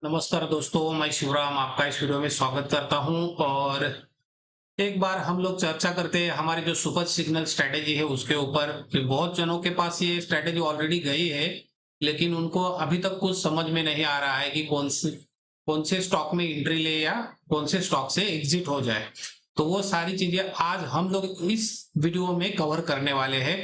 नमस्कार दोस्तों, मैं शिवराम आपका इस वीडियो में स्वागत करता हूं। और एक बार हम लोग चर्चा करते हैं हमारे जो सुपर सिग्नल स्ट्रेटेजी है उसके ऊपर कि बहुत जनों के पास ये स्ट्रेटेजी ऑलरेडी गई है, लेकिन उनको अभी तक कुछ समझ में नहीं आ रहा है कि कौन से स्टॉक में एंट्री ले या कौन से स्टॉक से एग्जिट हो जाए। तो वो सारी चीजें आज हम लोग इस वीडियो में कवर करने वाले हैं।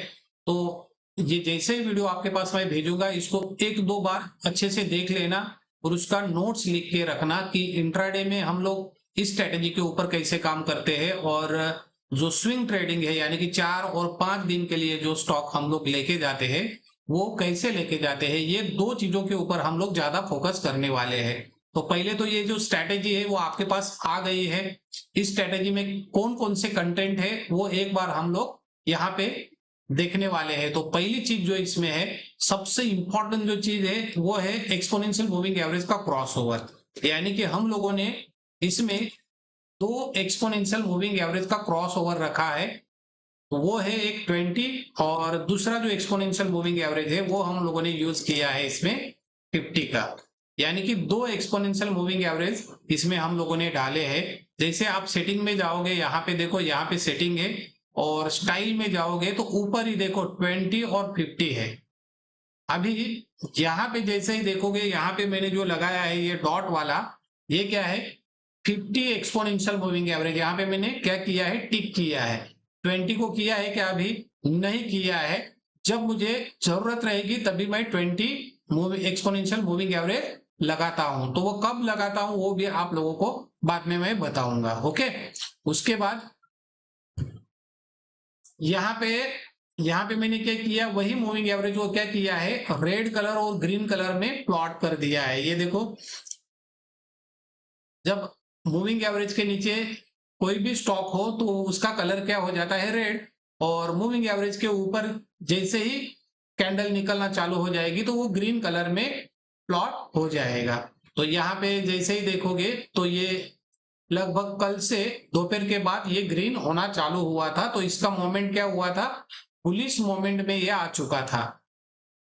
तो ये जैसे ही वीडियो आपके पास मैं भेजूंगा, इसको एक दो बार अच्छे से देख लेना और उसका नोट्स लिख के रखना कि इंट्राडे में हम लोग इस स्ट्रेटेजी के ऊपर कैसे काम करते हैं, और जो स्विंग ट्रेडिंग है यानी कि 4 और 5 दिन के लिए जो स्टॉक हम लोग लेके जाते हैं वो कैसे लेके जाते हैं, ये दो चीजों के ऊपर हम लोग ज्यादा फोकस करने वाले हैं। तो पहले तो ये जो स्ट्रेटेजी है वो आपके पास आ गई है। इस स्ट्रेटेजी में कौन कौन से कंटेंट है वो एक बार हम लोग यहाँ पे देखने वाले हैं। तो पहली चीज जो इसमें है, सबसे इंपॉर्टेंट जो चीज है वो है एक्सपोनेंशियल मूविंग एवरेज का क्रॉसओवर। यानी कि हम लोगों ने इसमें दो एक्सपोनेंशियल मूविंग एवरेज का क्रॉसओवर रखा है। वो है एक 20, और दूसरा जो एक्सपोनेंशियल मूविंग एवरेज है वो हम लोगों ने यूज किया है इसमें 50 का। यानी कि दो एक्सपोनेंशियल मूविंग एवरेज इसमें हम लोगों ने डाले हैं। जैसे आप सेटिंग में जाओगे, यहाँ पे देखो, यहाँ पे सेटिंग है, और स्टाइल में जाओगे तो ऊपर ही देखो 20 और 50 है। अभी यहाँ पे जैसे ही देखोगे, यहाँ पे मैंने जो लगाया है ये डॉट वाला, ये क्या है? 50 एक्सपोनेंशियल मूविंग एवरेज। यहाँ पे मैंने क्या किया है? टिक किया है। 20 को किया है क्या? अभी नहीं किया है। जब मुझे जरूरत रहेगी तभी मैं 20 एक्सपोनेंशियल मूविंग एवरेज लगाता हूं। तो वो कब लगाता हूं वो भी आप लोगों को बाद में मैं बताऊंगा। ओके, उसके बाद यहाँ पे यहाँ पे मैंने क्या किया, वही मूविंग एवरेज को क्या किया है, रेड कलर और ग्रीन कलर में प्लॉट कर दिया है। ये देखो, जब मूविंग एवरेज के नीचे कोई भी स्टॉक हो तो उसका कलर क्या हो जाता है? रेड। और मूविंग एवरेज के ऊपर जैसे ही कैंडल निकलना चालू हो जाएगी तो वो ग्रीन कलर में प्लॉट हो जाएगा। तो यहाँ पे जैसे ही देखोगे तो ये लगभग कल से दोपहर के बाद ये ग्रीन होना चालू हुआ था। तो इसका मोमेंट क्या हुआ था? बुलिश मोमेंट में ये आ चुका था,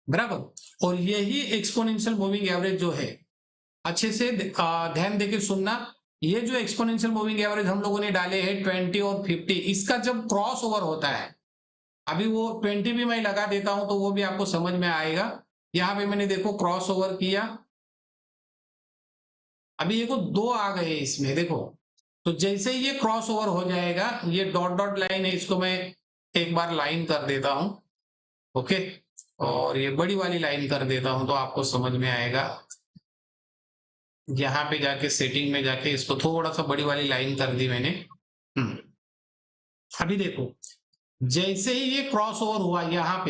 बराबर। और यही एक्सपोनेंशियल मूविंग एवरेज जो है, अच्छे से ध्यान देके सुनना, ये जो एक्सपोनेंशियल मूविंग एवरेज हम लोगों ने डाले हैं 20 और 50, इसका जब क्रॉस ओवर होता है, अभी वो 20 भी मैं लगा देता हूं तो वो भी आपको समझ में आएगा। यहाँ पे मैंने देखो क्रॉस ओवर किया, अभी ये को दो आ गए इसमें, देखो। तो जैसे ही ये क्रॉस ओवर हो जाएगा, ये डॉट डॉट लाइन है, इसको मैं एक बार लाइन कर देता हूं। ओके, और ये बड़ी वाली लाइन कर देता हूं तो आपको समझ में आएगा। यहाँ पे जाके सेटिंग में जाके इसको थोड़ा सा बड़ी वाली लाइन कर दी मैंने। हम्म, अभी देखो, जैसे ही ये क्रॉस ओवर हुआ, यहाँ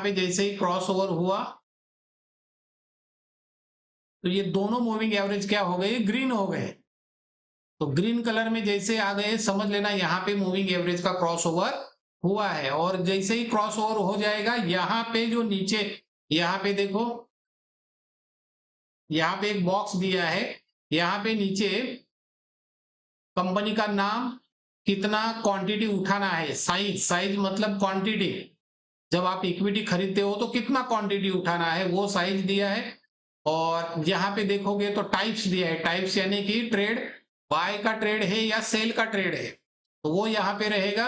पे जैसे ही क्रॉस ओवर हुआ तो ये दोनों मूविंग एवरेज क्या हो गए? ग्रीन हो गए। तो ग्रीन कलर में जैसे आ गए, समझ लेना यहाँ पे मूविंग एवरेज का क्रॉस ओवर हुआ है। और जैसे ही क्रॉस ओवर हो जाएगा, यहाँ पे जो नीचे, यहाँ पे देखो, यहाँ पे एक बॉक्स दिया है, यहाँ पे नीचे कंपनी का नाम, कितना क्वांटिटी उठाना है, साइज, साइज मतलब क्वांटिटी। जब आप इक्विटी खरीदते हो तो कितना क्वांटिटी उठाना है वो साइज दिया है। और यहाँ पे देखोगे तो टाइप्स दिया है, टाइप्स यानी कि ट्रेड, बाय का ट्रेड है या सेल का ट्रेड है, तो वो यहाँ पे रहेगा।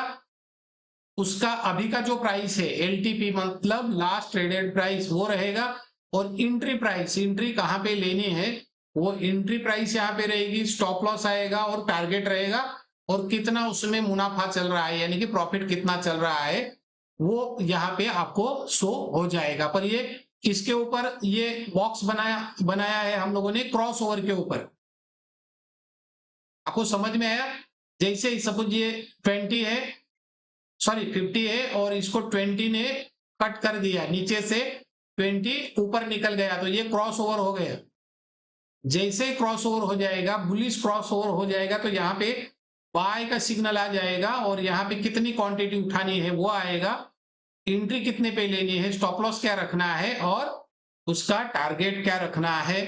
उसका अभी का जो प्राइस है, एलटीपी मतलब लास्ट ट्रेडेड प्राइस, वो रहेगा। और एंट्री प्राइस, एंट्री कहाँ पे लेनी है, वो एंट्री प्राइस यहाँ पे रहेगी। स्टॉप लॉस आएगा और टारगेट रहेगा, और कितना उसमें मुनाफा चल रहा है यानी कि प्रॉफिट कितना चल रहा है वो यहाँ पे आपको शो हो जाएगा। पर ये किसके ऊपर ये बॉक्स बनाया बनाया है हम लोगों ने? क्रॉस ओवर के ऊपर। आपको समझ में आया? जैसे सपोज ये 20 है, सॉरी 50 है, और इसको 20 ने कट कर दिया, नीचे से 20 ऊपर निकल गया तो ये क्रॉस ओवर हो गया। जैसे ही क्रॉस ओवर हो जाएगा, बुलिश क्रॉस ओवर हो जाएगा, तो यहाँ पे बाय का सिग्नल आ जाएगा, और यहाँ पे कितनी क्वांटिटी उठानी है वो आएगा, एंट्री कितने पे लेनी है, स्टॉप लॉस क्या रखना है, और उसका टारगेट क्या रखना है।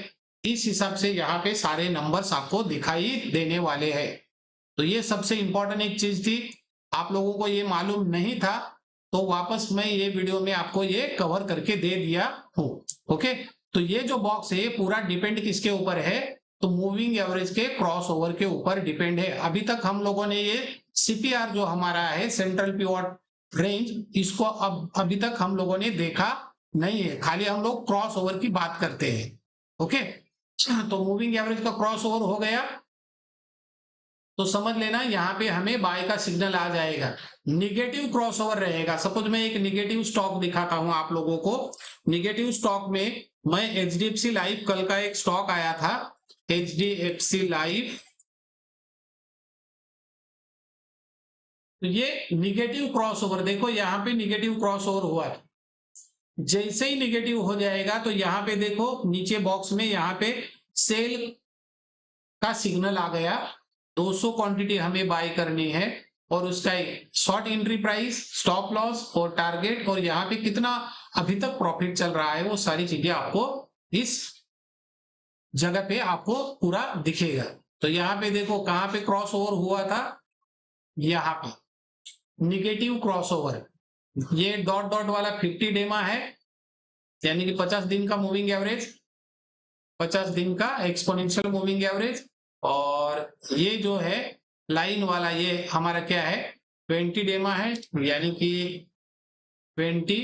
इस हिसाब से यहाँ पे सारे नंबर्स आपको दिखाई देने वाले हैं। तो ये सबसे इंपॉर्टेंट एक चीज थी, आप लोगों को ये मालूम नहीं था, तो वापस मैं ये वीडियो में आपको ये कवर करके दे दिया हूं। ओके, तो ये जो बॉक्स है पूरा डिपेंड किसके ऊपर है, तो मूविंग एवरेज के क्रॉस ओवर के ऊपर डिपेंड है। अभी तक हम लोगों ने ये सीपीआर जो हमारा है सेंट्रल पिवोट रेंज, इसको अब अभी तक हम लोगों ने देखा नहीं है, खाली हम लोग क्रॉस ओवर की बात करते हैं। ओके, तो मूविंग एवरेज का क्रॉस ओवर हो गया तो समझ लेना यहाँ पे हमें बाय का सिग्नल आ जाएगा। निगेटिव क्रॉसओवर रहेगा। सपोज मैं एक निगेटिव स्टॉक दिखाता हूं आप लोगों को। निगेटिव स्टॉक में मैं एचडीएफसी लाइफ, कल का एक स्टॉक आया था एचडीएफसी लाइफ, तो ये निगेटिव क्रॉसओवर, देखो यहाँ पे निगेटिव क्रॉसओवर हुआ है। जैसे ही निगेटिव हो जाएगा तो यहाँ पे देखो नीचे बॉक्स में यहाँ पे सेल का सिग्नल आ गया। 200 क्वांटिटी हमें बाय करनी है और उसका short entry price, stop loss और टारगेट, और यहाँ पे कितना अभी तक प्रॉफिट चल रहा है, वो सारी चीजें आपको इस जगह पे आपको पूरा दिखेगा। तो यहाँ पे देखो कहाँ पे क्रॉस ओवर हुआ था, यहाँ पे निगेटिव क्रॉस ओवर। ये डॉट डॉट वाला 50 डेमा है, यानी कि 50 दिन का मूविंग एवरेज, 50 दिन का एक्सपोनेंशियल मूविंग एवरेज, और ये जो है लाइन वाला ये हमारा क्या है 20 डेमा है, यानी कि 20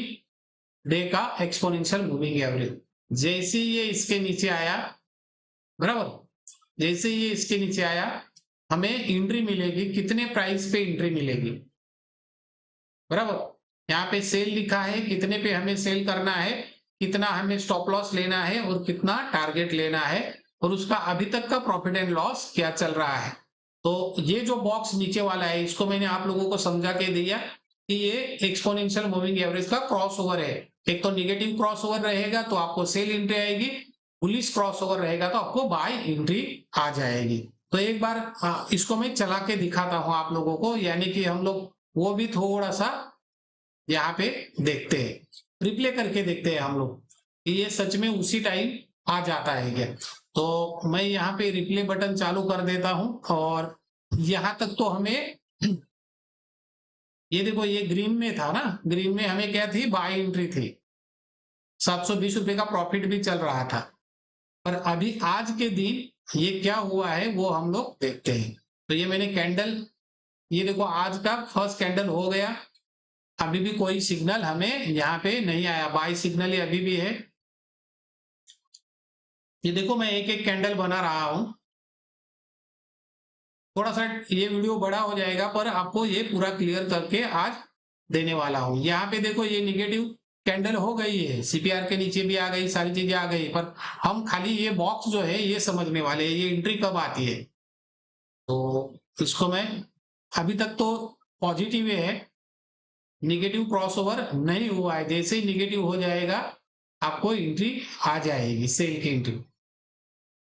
डे का एक्सपोनेंशियल मूविंग एवरेज। जैसे ये इसके नीचे आया, बराबर, जैसे ये इसके नीचे आया हमें एंट्री मिलेगी, कितने प्राइस पे एंट्री मिलेगी, बराबर। यहाँ पे सेल लिखा है, कितने पे हमें सेल करना है, कितना हमें स्टॉप लॉस लेना है और कितना टारगेट लेना है, और उसका अभी तक का प्रॉफिट एंड लॉस क्या चल रहा है। तो ये जो बॉक्स नीचे वाला है इसको मैंने आप लोगों को समझा के दिया कि ये एक्सपोनेंशियल मूविंग एवरेज का क्रॉस ओवर है। एक तो निगेटिव क्रॉस ओवर रहेगा तो आपको सेल एंट्री आएगी, बुलिश क्रॉस ओवर रहेगा तो आपको बाय एंट्री आ जाएगी। तो एक बार इसको मैं चला के दिखाता हूं आप लोगों को, यानी कि हम लोग वो भी थोड़ा सा यहाँ पे देखते हैं, रिप्ले करके देखते हैं हम लोग कि ये सच में उसी टाइम आ जाता है क्या। तो मैं यहाँ पे रिप्ले बटन चालू कर देता हूं और यहां तक तो हमें ये देखो ये ग्रीन में था ना, ग्रीन में हमें क्या थी, बाय एंट्री थी, 720 रुपए का प्रॉफिट भी चल रहा था। पर अभी आज के दिन ये क्या हुआ है वो हम लोग देखते हैं। तो ये मैंने कैंडल, ये देखो आज का फर्स्ट कैंडल हो गया, अभी भी कोई सिग्नल हमें यहाँ पे नहीं आया, बाय सिग्नल ये अभी भी है। ये देखो मैं एक एक कैंडल बना रहा हूं, थोड़ा सा ये वीडियो बड़ा हो जाएगा पर आपको ये पूरा क्लियर करके आज देने वाला हूं। यहाँ पे देखो ये निगेटिव कैंडल हो गई है, सीपीआर के नीचे भी आ गई, सारी चीजें आ गई, पर हम खाली ये बॉक्स जो है ये समझने वाले हैं, ये एंट्री कब आती है। तो इसको मैं, अभी तक तो पॉजिटिव है, निगेटिव क्रॉसओवर नहीं हुआ है, जैसे ही निगेटिव हो जाएगा आपको एंट्री आ जाएगी, सेल की एंट्री।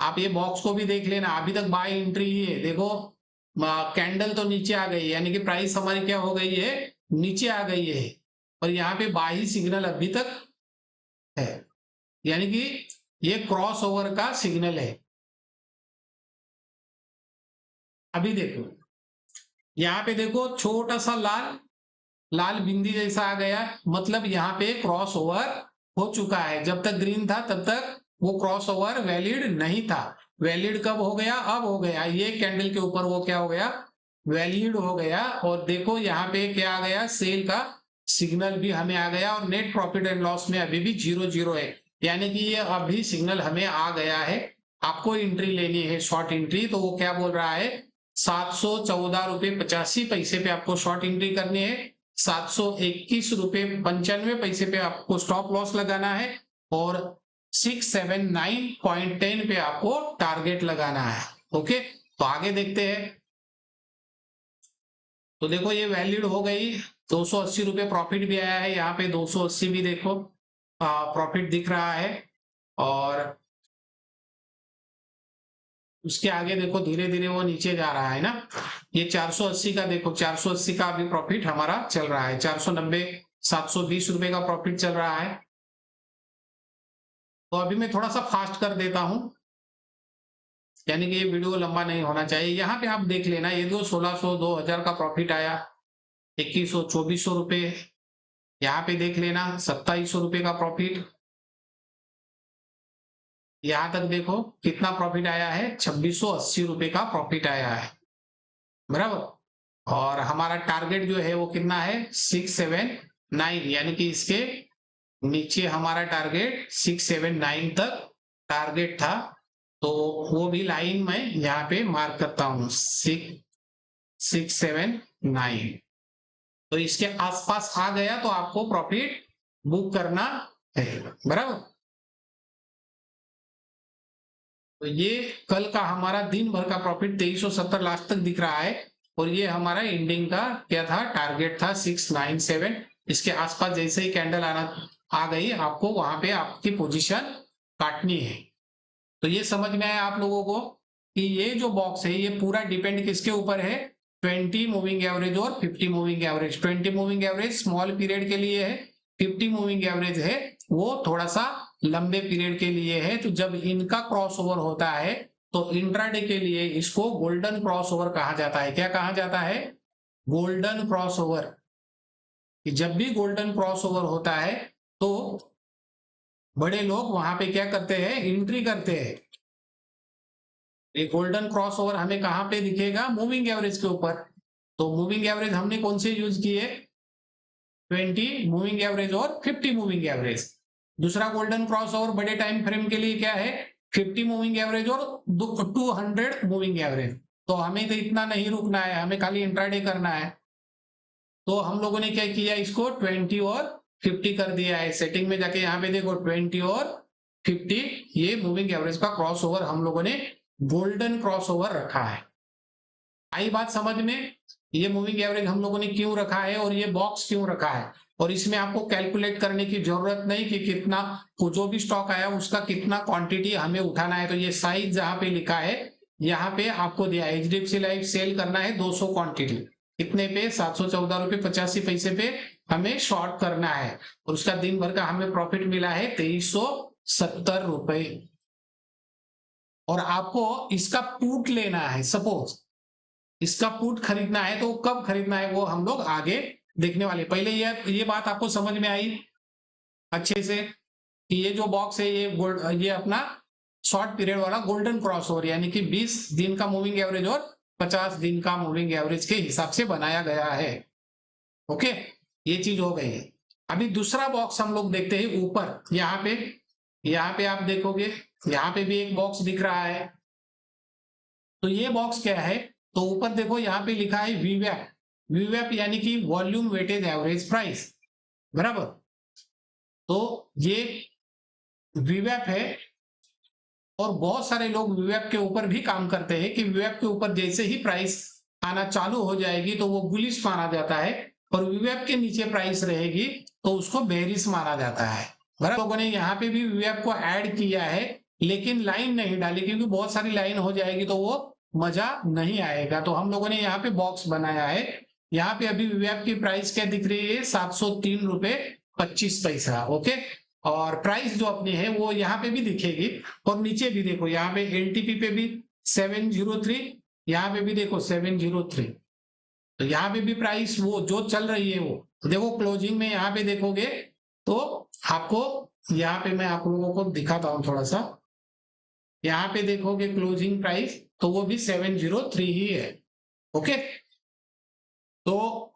आप ये बॉक्स को भी देख लेना, अभी तक बाय एंट्री ही है, देखो कैंडल तो नीचे आ गई, यानी कि प्राइस हमारी क्या हो गई है, नीचे आ गई है, और यहाँ पे बाय सिग्नल अभी तक है, यानी कि ये क्रॉस ओवर का सिग्नल है। अभी देखो यहाँ पे देखो छोटा सा लाल लाल बिंदी जैसा आ गया, मतलब यहाँ पे क्रॉस ओवर हो चुका है। जब तक ग्रीन था तब तक वो क्रॉस ओवर वैलिड नहीं था। वैलिड कब हो गया, अब हो गया, ये कैंडल के ऊपर वो क्या हो गया, वैलिड हो गया। और देखो यहाँ पे क्या आ गया, सेल का सिग्नल भी हमें आ गया, और नेट प्रॉफिट एंड लॉस में अभी भी 0 है, यानी कि ये अभी सिग्नल हमें आ गया है। आपको एंट्री लेनी है शॉर्ट एंट्री, तो वो क्या बोल रहा है, 714 रुपये 85 पैसे पे आपको शॉर्ट एंट्री करनी है, 721 रुपये 95 पैसे पे आपको स्टॉप लॉस लगाना है, और 679.10 पे आपको टारगेट लगाना है। ओके, तो आगे देखते हैं। तो देखो ये वैलिड हो गई, 280 रुपये प्रॉफिट भी आया है, यहाँ पे 280 भी देखो प्रॉफिट दिख रहा है, और उसके आगे देखो धीरे धीरे वो नीचे जा रहा है ना। ये 480 का देखो, 480 का अभी प्रॉफिट हमारा चल रहा है, 490 720 रुपए का प्रॉफिट चल रहा है। तो अभी मैं थोड़ा सा फास्ट कर देता हूं, यानी कि ये वीडियो लंबा नहीं होना चाहिए। यहाँ पे आप देख लेना, ये 1600 2000 का प्रॉफिट आया, 2100 2400 रुपये, यहाँ पे देख लेना 2700 रुपये का प्रॉफिट, यहां तक देखो कितना प्रॉफिट आया है, 2680 रुपए का प्रॉफिट आया है, बराबर। और हमारा टारगेट जो है वो कितना है, 679, यानी कि इसके नीचे हमारा टारगेट 679 तक टारगेट था, तो वो भी लाइन में यहाँ पे मार्क करता हूं, 679। तो इसके आसपास आ गया तो आपको प्रॉफिट बुक करना है, बराबर। तो ये कल का हमारा दिन भर का प्रॉफिट 2370 लास्ट तक दिख रहा है, और ये हमारा एंडिंग का क्या था, टारगेट था 697। इसके आसपास जैसे ही कैंडल आ गई, आपको वहां पे आपकी पोजीशन काटनी है। तो ये समझ में आया आप लोगों को कि ये जो बॉक्स है ये पूरा डिपेंड किसके ऊपर है, 20 मूविंग एवरेज और 50 moving average. 20 moving average small period के लिए है, 50 मूविंग एवरेज है वो थोड़ा सा लंबे पीरियड के लिए है। तो जब इनका क्रॉसओवर होता है तो इंट्राडे के लिए इसको गोल्डन क्रॉसओवर कहा जाता है। क्या कहा जाता है, गोल्डन क्रॉसओवर। जब भी गोल्डन क्रॉसओवर होता है तो बड़े लोग वहां पे क्या करते हैं, एंट्री करते हैं। ये गोल्डन क्रॉसओवर हमें कहां पे दिखेगा, मूविंग एवरेज के ऊपर। तो मूविंग एवरेज हमने कौन से यूज किए, 20 मूविंग एवरेज और 50 मूविंग एवरेज। दूसरा गोल्डन क्रॉसओवर बड़े टाइम फ्रेम के लिए क्या है, 50 मूविंग एवरेज और 200 मूविंग एवरेज। तो हमें तो इतना नहीं रुकना है, हमें खाली इंट्राडे करना है। तो हम लोगों ने क्या किया, इसको 20 और 50 कर दिया है। सेटिंग में जाके यहाँ पे देखो 20 और 50, ये मूविंग एवरेज का क्रॉसओवर हम लोगों ने गोल्डन क्रॉसओवर रखा है। आई बात समझ में, ये मूविंग एवरेज हम लोगों ने क्यों रखा है और ये बॉक्स क्यों रखा है। और इसमें आपको कैलकुलेट करने की जरूरत नहीं कि कितना जो भी स्टॉक आया उसका कितना क्वांटिटी हमें उठाना है। तो ये साइज जहां पे लिखा है, यहाँ पे आपको दिया है HDFC लाइफ सेल करना है 200 क्वांटिटी, कितने पे, 714 रुपए 85 पैसे पे हमें शॉर्ट करना है। और उसका दिन भर का हमें प्रॉफिट मिला है 2370 रुपए। और आपको इसका पुट लेना है, सपोज इसका पुट खरीदना है तो कब खरीदना है वो हम लोग आगे देखने वाले। पहले ये बात आपको समझ में आई अच्छे से कि ये जो बॉक्स है ये अपना शॉर्ट पीरियड वाला गोल्डन क्रॉसओवर, यानी कि 20 दिन का मूविंग एवरेज और 50 दिन का मूविंग एवरेज के हिसाब से बनाया गया है। ओके, ये चीज हो गई है। अभी दूसरा बॉक्स हम लोग देखते हैं ऊपर, यहाँ पे आप देखोगे यहाँ पे भी एक बॉक्स दिख रहा है। तो ये बॉक्स क्या है, तो ऊपर देखो यहाँ पे लिखा है वीवैप। वीवैप यानी कि वॉल्यूम वेटेज एवरेज प्राइस, बराबर। तो ये वीवैप है, और बहुत सारे लोग वीवैप के ऊपर भी काम करते हैं कि वीवैप के ऊपर जैसे ही प्राइस आना चालू हो जाएगी तो वो बुलिश माना जाता है, और वीवैप के नीचे प्राइस रहेगी तो उसको बेरिश माना जाता है, बराबर। लोगों ने यहाँ पे भी वीवैप को ऐड किया है, लेकिन लाइन नहीं डाली, क्योंकि बहुत सारी लाइन हो जाएगी तो वो मजा नहीं आएगा। तो हम लोगों ने यहाँ पे बॉक्स बनाया है। यहाँ पे अभी वीवैप की प्राइस क्या दिख रही है, 703 रुपए 25 पैसा। ओके, और प्राइस जो अपनी है वो यहाँ पे भी दिखेगी, और नीचे भी देखो यहाँ पे एलटीपी पे भी 703, यहाँ पे भी देखो 703। तो यहाँ पे भी प्राइस वो जो चल रही है वो देखो, क्लोजिंग में यहाँ पे देखोगे तो आपको यहाँ पे मैं आप लोगों को दिखाता हूँ थोड़ा सा। यहाँ पे देखोगे क्लोजिंग प्राइस तो वो भी 703 ही है। ओके, तो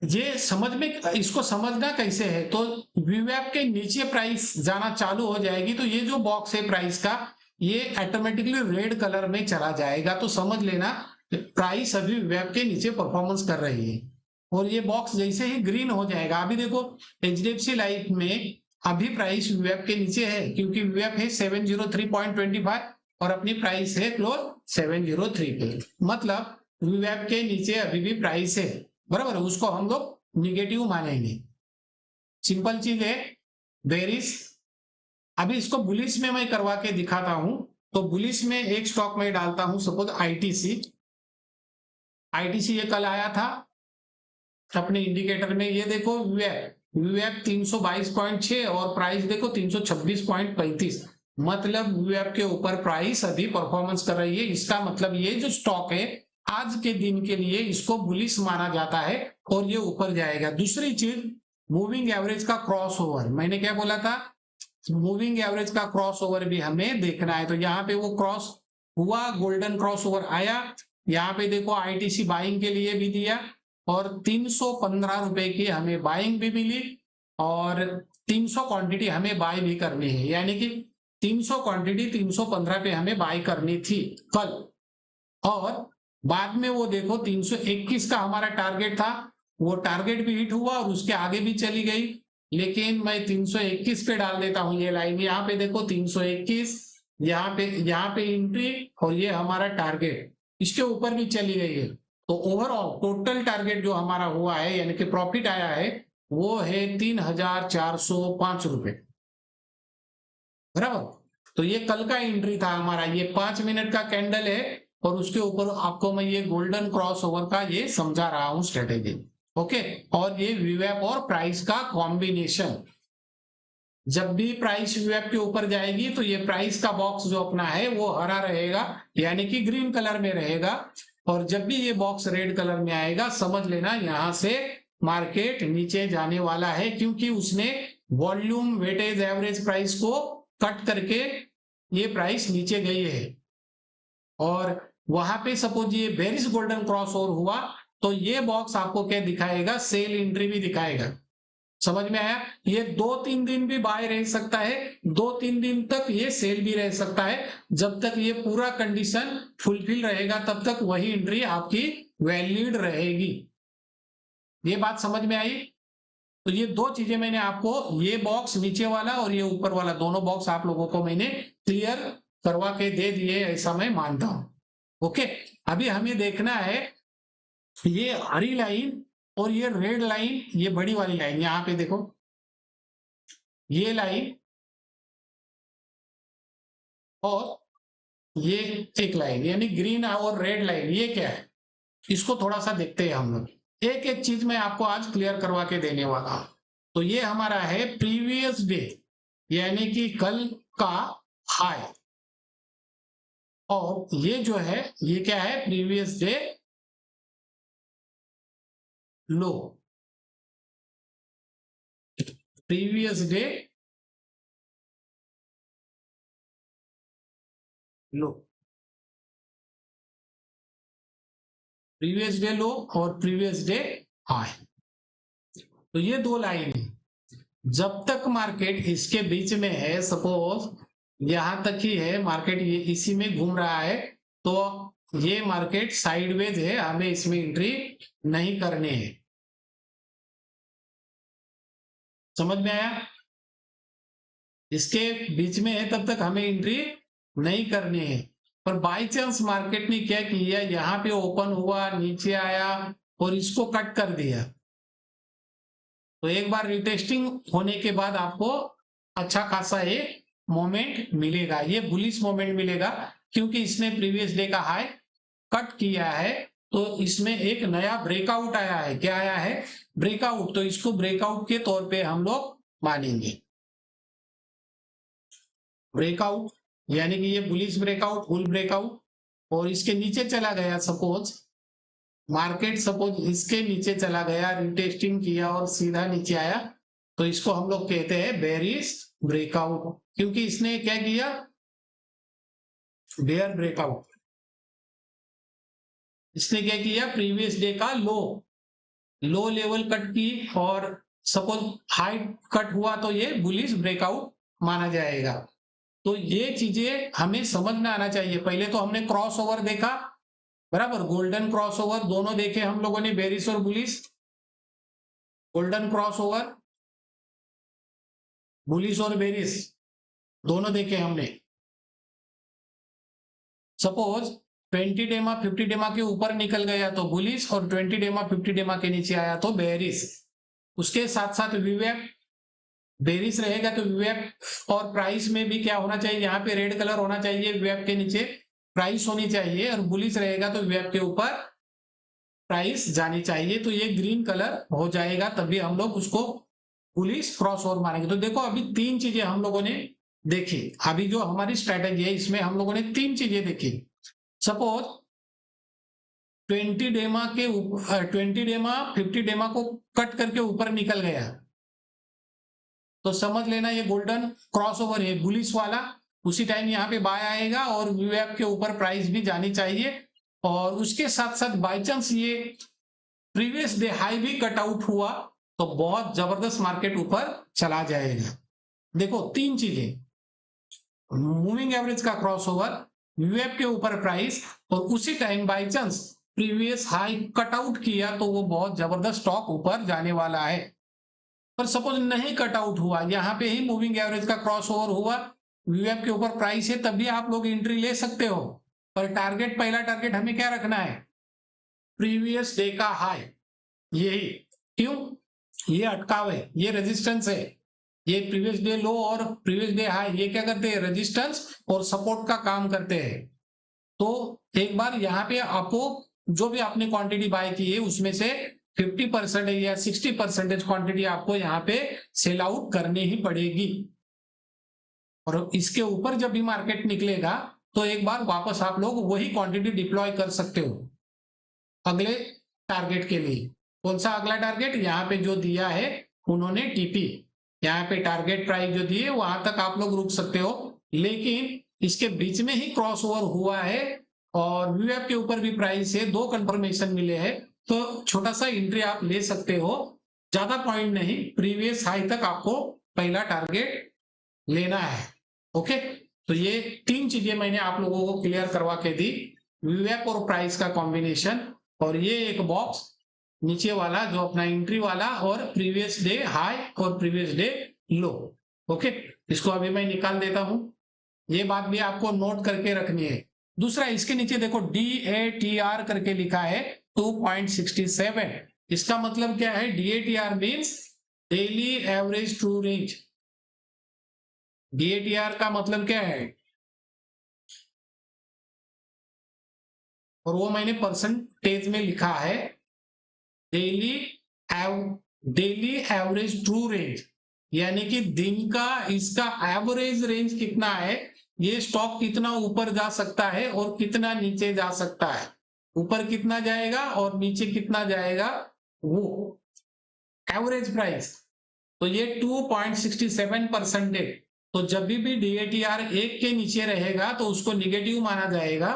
ये समझ में, इसको समझना कैसे है, तो वीवैप के नीचे प्राइस जाना चालू हो जाएगी तो ये जो बॉक्स है प्राइस का ये ऑटोमेटिकली रेड कलर में चला जाएगा। तो समझ लेना प्राइस अभी वीवैप के नीचे परफॉर्मेंस कर रही है। और ये बॉक्स जैसे ही ग्रीन हो जाएगा, अभी देखो HDFC लाइफ में अभी प्राइस वीवैप के नीचे है, क्योंकि वीवैप है 703.25 और अपनी प्राइस है क्लोज 703 पे, मतलब वीवैप के नीचे अभी भी प्राइस है, बराबर। उसको हम लोग निगेटिव मानेंगे, सिंपल चीज है। बेरिश, अभी इसको बुलिश में मैं करवा के दिखाता हूं। तो बुलिश में एक स्टॉक में डालता हूं, सपोज आईटीसी। ये कल आया था अपने इंडिकेटर में, ये देखो वीवैप 322.6 और प्राइस देखो 326.35, मतलब वीवैप के ऊपर प्राइस अभी परफॉर्मेंस कर रही है। इसका मतलब ये जो स्टॉक है आज के दिन के लिए इसको बुलिश माना जाता है और ये ऊपर जाएगा। दूसरी चीज मूविंग एवरेज का क्रॉस ओवर, मैंने क्या बोला था, मूविंग एवरेज का क्रॉस ओवर भी हमें देखना है। तो यहाँ पे वो क्रॉस हुआ, गोल्डन क्रॉस ओवर आया, यहाँ पे देखो आईटीसी बाइंग के लिए भी दिया और 315 रुपए की हमें बाइंग भी मिली और 300 क्वांटिटी हमें बाय भी करनी है, यानी कि 300 क्वांटिटी 315 पे हमें बाय करनी थी कल। और बाद में वो देखो 321 का हमारा टारगेट था, वो टारगेट भी हिट हुआ और उसके आगे भी चली गई, लेकिन मैं 321 पे डाल देता हूं ये लाइन। यहाँ पे देखो 321, यहाँ पे एंट्री और ये हमारा टारगेट, इसके ऊपर भी चली गई है। तो ओवरऑल टोटल टारगेट जो हमारा हुआ है यानी कि प्रॉफिट आया है वो है 3,405 रुपए, बराबर। तो ये कल का एंट्री था हमारा, ये 5 मिनट का कैंडल है और उसके ऊपर आपको मैं ये गोल्डन क्रॉस ओवर का ये समझा रहा हूं स्ट्रेटेजी। ओके, और ये वीवैप और प्राइस का कॉम्बिनेशन, जब भी प्राइस वीवैप के ऊपर जाएगी तो ये प्राइस का बॉक्स जो अपना है वो हरा रहेगा यानी कि ग्रीन कलर में रहेगा, और जब भी ये बॉक्स रेड कलर में आएगा समझ लेना यहां से मार्केट नीचे जाने वाला है, क्योंकि उसने वॉल्यूम वेटेज एवरेज प्राइस को कट करके ये प्राइस नीचे गई है। और वहां पे सपोज ये बेरिश गोल्डन क्रॉस ओवर हुआ तो ये बॉक्स आपको क्या दिखाएगा, सेल एंट्री भी दिखाएगा। समझ में आया? ये 2-3 दिन भी बाय रह सकता है, 2-3 दिन तक ये सेल भी रह सकता है, जब तक ये पूरा कंडीशन फुलफिल रहेगा तब तक वही एंट्री आपकी वैलिड रहेगी। ये बात समझ में आई? तो ये दो चीजें मैंने आपको, ये बॉक्स नीचे वाला और ये ऊपर वाला, दोनों बॉक्स आप लोगों को मैंने क्लियर करवा के दे दिए ऐसा मैं मानता हूं। ओके, अभी हमें देखना है ये हरी लाइन और ये रेड लाइन, ये बड़ी वाली लाइन, यहां पे देखो ये लाइन और ये एक लाइन यानी ग्रीन और रेड लाइन, ये क्या है इसको थोड़ा सा देखते हैं हम लोग। एक एक चीज मैं आपको आज क्लियर करवा के देने वाला हूं। तो ये हमारा है प्रीवियस डे यानी कि कल का हाई, और ये जो है ये क्या है, प्रीवियस डे लो, प्रीवियस डे लो, प्रीवियस डे लो और प्रीवियस डे हाई। तो ये दो लाइन है, जब तक मार्केट इसके बीच में है, सपोज यहां तक ही है मार्केट, ये इसी में घूम रहा है, तो ये मार्केट साइडवेज है, हमें इसमें एंट्री नहीं करनी है। समझ में आया? इसके बीच में है तब तक हमें एंट्री नहीं करनी है। पर बाई चांस मार्केट ने क्या किया, यहां पे ओपन हुआ, नीचे आया और इसको कट कर दिया, तो एक बार रिटेस्टिंग होने के बाद आपको अच्छा खासा एक मोमेंट मिलेगा, ये बुलिश मोमेंट मिलेगा, क्योंकि इसने प्रीवियस डे का हाई कट किया है। तो इसमें एक नया ब्रेकआउट आया है, क्या आया है, ब्रेकआउट। तो इसको ब्रेकआउट के तौर पे हम लोग मानेंगे, ब्रेकआउट यानी कि ये बुलिश ब्रेकआउट, बुल ब्रेकआउट, और इसके नीचे चला गया, सपोज मार्केट सपोज इसके नीचे चला गया, रिटेस्टिंग किया और सीधा नीचे आया, तो इसको हम लोग कहते हैं बेरिश ब्रेकआउट, क्योंकि इसने क्या किया, बेयर ब्रेकआउट। इसने क्या किया, प्रीवियस डे का लो लेवल कट की और सपोज हाई कट हुआ, तो ये बुलिश ब्रेकआउट माना जाएगा। तो ये चीजें हमें समझ में आना चाहिए। पहले तो हमने क्रॉस ओवर देखा, बराबर, गोल्डन क्रॉस ओवर दोनों देखे हम लोगों ने, बेरिश और bullish, golden cross over, bullish और बेरिश दोनों देखे हमने। सपोज 20 डेमा 50 डेमा के ऊपर निकल गया तो बुलिश, और 20 डेमा 50 डेमा के नीचे आया तो बेरिश। उसके साथ साथ वीवैप, बेरिश रहेगा तो वीवैप और प्राइस में भी क्या होना चाहिए, यहाँ पे रेड कलर होना चाहिए, वीवैप के नीचे प्राइस होनी चाहिए, और बुलिश रहेगा तो वीवैप के ऊपर प्राइस जानी चाहिए, तो ये ग्रीन कलर हो जाएगा, तभी हम लोग उसको बुलिश क्रॉस ओवर मानेंगे। तो देखो अभी तीन चीजें हम लोगों ने देखी, अभी जो हमारी स्ट्रेटेजी है इसमें हम लोगों ने तीन चीजें देखी। सपोज 20 डेमा के 20 डेमा 50 डेमा को कट करके ऊपर निकल गया, तो समझ लेना ये गोल्डन क्रॉसओवर है बुलिश वाला, उसी टाइम यहाँ पे बाय आएगा और वीवैप के ऊपर प्राइस भी जानी चाहिए। और उसके साथ साथ बाई चांस ये प्रीवियस डे हाई भी कट आउट हुआ तो बहुत जबरदस्त मार्केट ऊपर चला जाएगा। देखो तीन चीजें, मूविंग एवरेज का क्रॉसओवर, वीवैप के ऊपर प्राइस, और उसी time by chance previous high cut out किया तो वो बहुत जबरदस्त स्टॉक ऊपर जाने वाला है। पर सपोज नहीं कट आउट हुआ, यहाँ पे ही मूविंग एवरेज का क्रॉसओवर हुआ, वीवैप के ऊपर प्राइस है, तभी आप लोग एंट्री ले सकते हो। पर टारगेट, पहला टारगेट हमें क्या रखना है, प्रीवियस डे का हाई, यही। क्यों, ये अटकाव है, ये रेजिस्टेंस है, ये प्रीवियस डे लो और प्रीवियस डे हाई, ये क्या करते हैं, रेजिस्टेंस और सपोर्ट का काम करते हैं। तो एक बार यहाँ पे आपको जो भी आपने क्वांटिटी बाय की है उसमें से 50% या 60% क्वांटिटी आपको यहाँ पे सेल आउट करनी ही पड़ेगी। और इसके ऊपर जब भी मार्केट निकलेगा तो एक बार वापस आप लोग वही क्वांटिटी डिप्लॉय कर सकते हो अगले टारगेट के लिए। कौन सा अगला टारगेट, यहाँ पे जो दिया है उन्होंने टीपी, यहाँ पे टारगेट प्राइस जो दी है वहां तक आप लोग रुक सकते हो। लेकिन इसके बीच में ही क्रॉसओवर हुआ है और वीवैप के ऊपर भी प्राइस है, दो कंफर्मेशन मिले हैं, तो छोटा सा एंट्री आप ले सकते हो, ज्यादा पॉइंट नहीं, प्रीवियस हाई तक आपको पहला टारगेट लेना है। ओके, तो ये तीन चीजें मैंने आप लोगों को क्लियर करवा के दी, वीवैप और प्राइस का कॉम्बिनेशन, और ये एक बॉक्स नीचे वाला जो अपना एंट्री वाला, और प्रीवियस डे हाई और प्रीवियस डे लो। ओके, इसको अभी मैं निकाल देता हूं, ये बात भी आपको नोट करके रखनी है। दूसरा, इसके नीचे देखो DATR करके लिखा है 2.67, इसका मतलब क्या है, DATR means daily average true range. DATR का मतलब क्या है, और वो मैंने परसेंटेज में लिखा है, डेली एवरेज ट्रू रेंज, यानी कि दिन का इसका एवरेज रेंज कितना है, ये स्टॉक कितना ऊपर जा सकता है और कितना नीचे जा सकता है, ऊपर कितना जाएगा और नीचे कितना जाएगा, वो एवरेज प्राइस। तो ये 2.67% है। तो जब भी DATR 1 के नीचे रहेगा तो उसको निगेटिव माना जाएगा,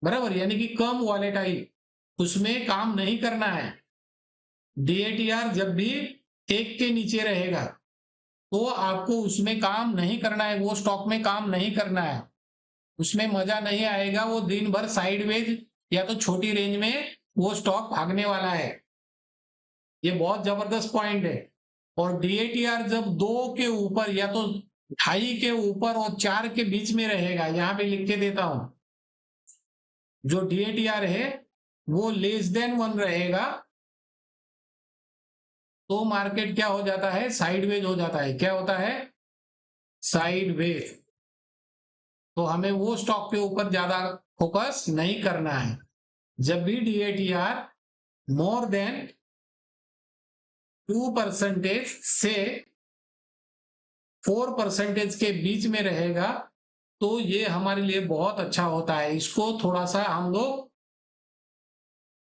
बराबर, यानी कि कम वॉलेटाइल, उसमें काम नहीं करना है। DATR जब भी 1 के नीचे रहेगा तो आपको उसमें काम नहीं करना है, वो स्टॉक में काम नहीं करना है, उसमें मजा नहीं आएगा, वो दिन भर साइडवेज या तो छोटी रेंज में वो स्टॉक भागने वाला है। ये बहुत जबरदस्त पॉइंट है। और DATR जब 2 के ऊपर या तो 2.5 के ऊपर और 4 के बीच में रहेगा, यहां पे लिख के देता हूं, जो DATR है वो लेस देन 1 रहेगा तो मार्केट क्या हो जाता है, साइडवेज हो जाता है। क्या होता है, साइडवेज। तो हमें वो स्टॉक के ऊपर ज्यादा फोकस नहीं करना है। जब भी DATR मोर देन 2% से 4% के बीच में रहेगा तो ये हमारे लिए बहुत अच्छा होता है। इसको थोड़ा सा हम लोग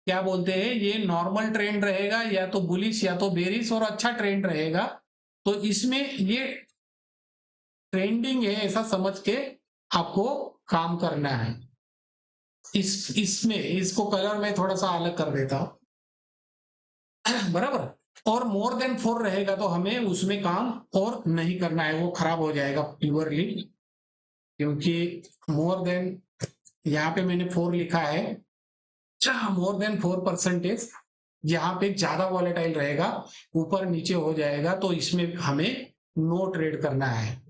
क्या बोलते हैं, ये नॉर्मल ट्रेंड रहेगा, या तो बुलिश या तो बेरिश, और अच्छा ट्रेंड रहेगा। तो इसमें ये ट्रेंडिंग है ऐसा समझ के आपको काम करना है। इसमें इसको कलर में थोड़ा सा अलग कर देता हूं, बराबर। और मोर देन 4 रहेगा तो हमें उसमें काम और नहीं करना है, वो खराब हो जाएगा प्योरली, क्योंकि मोर देन, यहाँ पे मैंने 4 लिखा है, मोर देन 4%, यहाँ पे ज्यादा वॉलेटाइल रहेगा, ऊपर नीचे हो जाएगा, तो इसमें हमें नो ट्रेड करना है,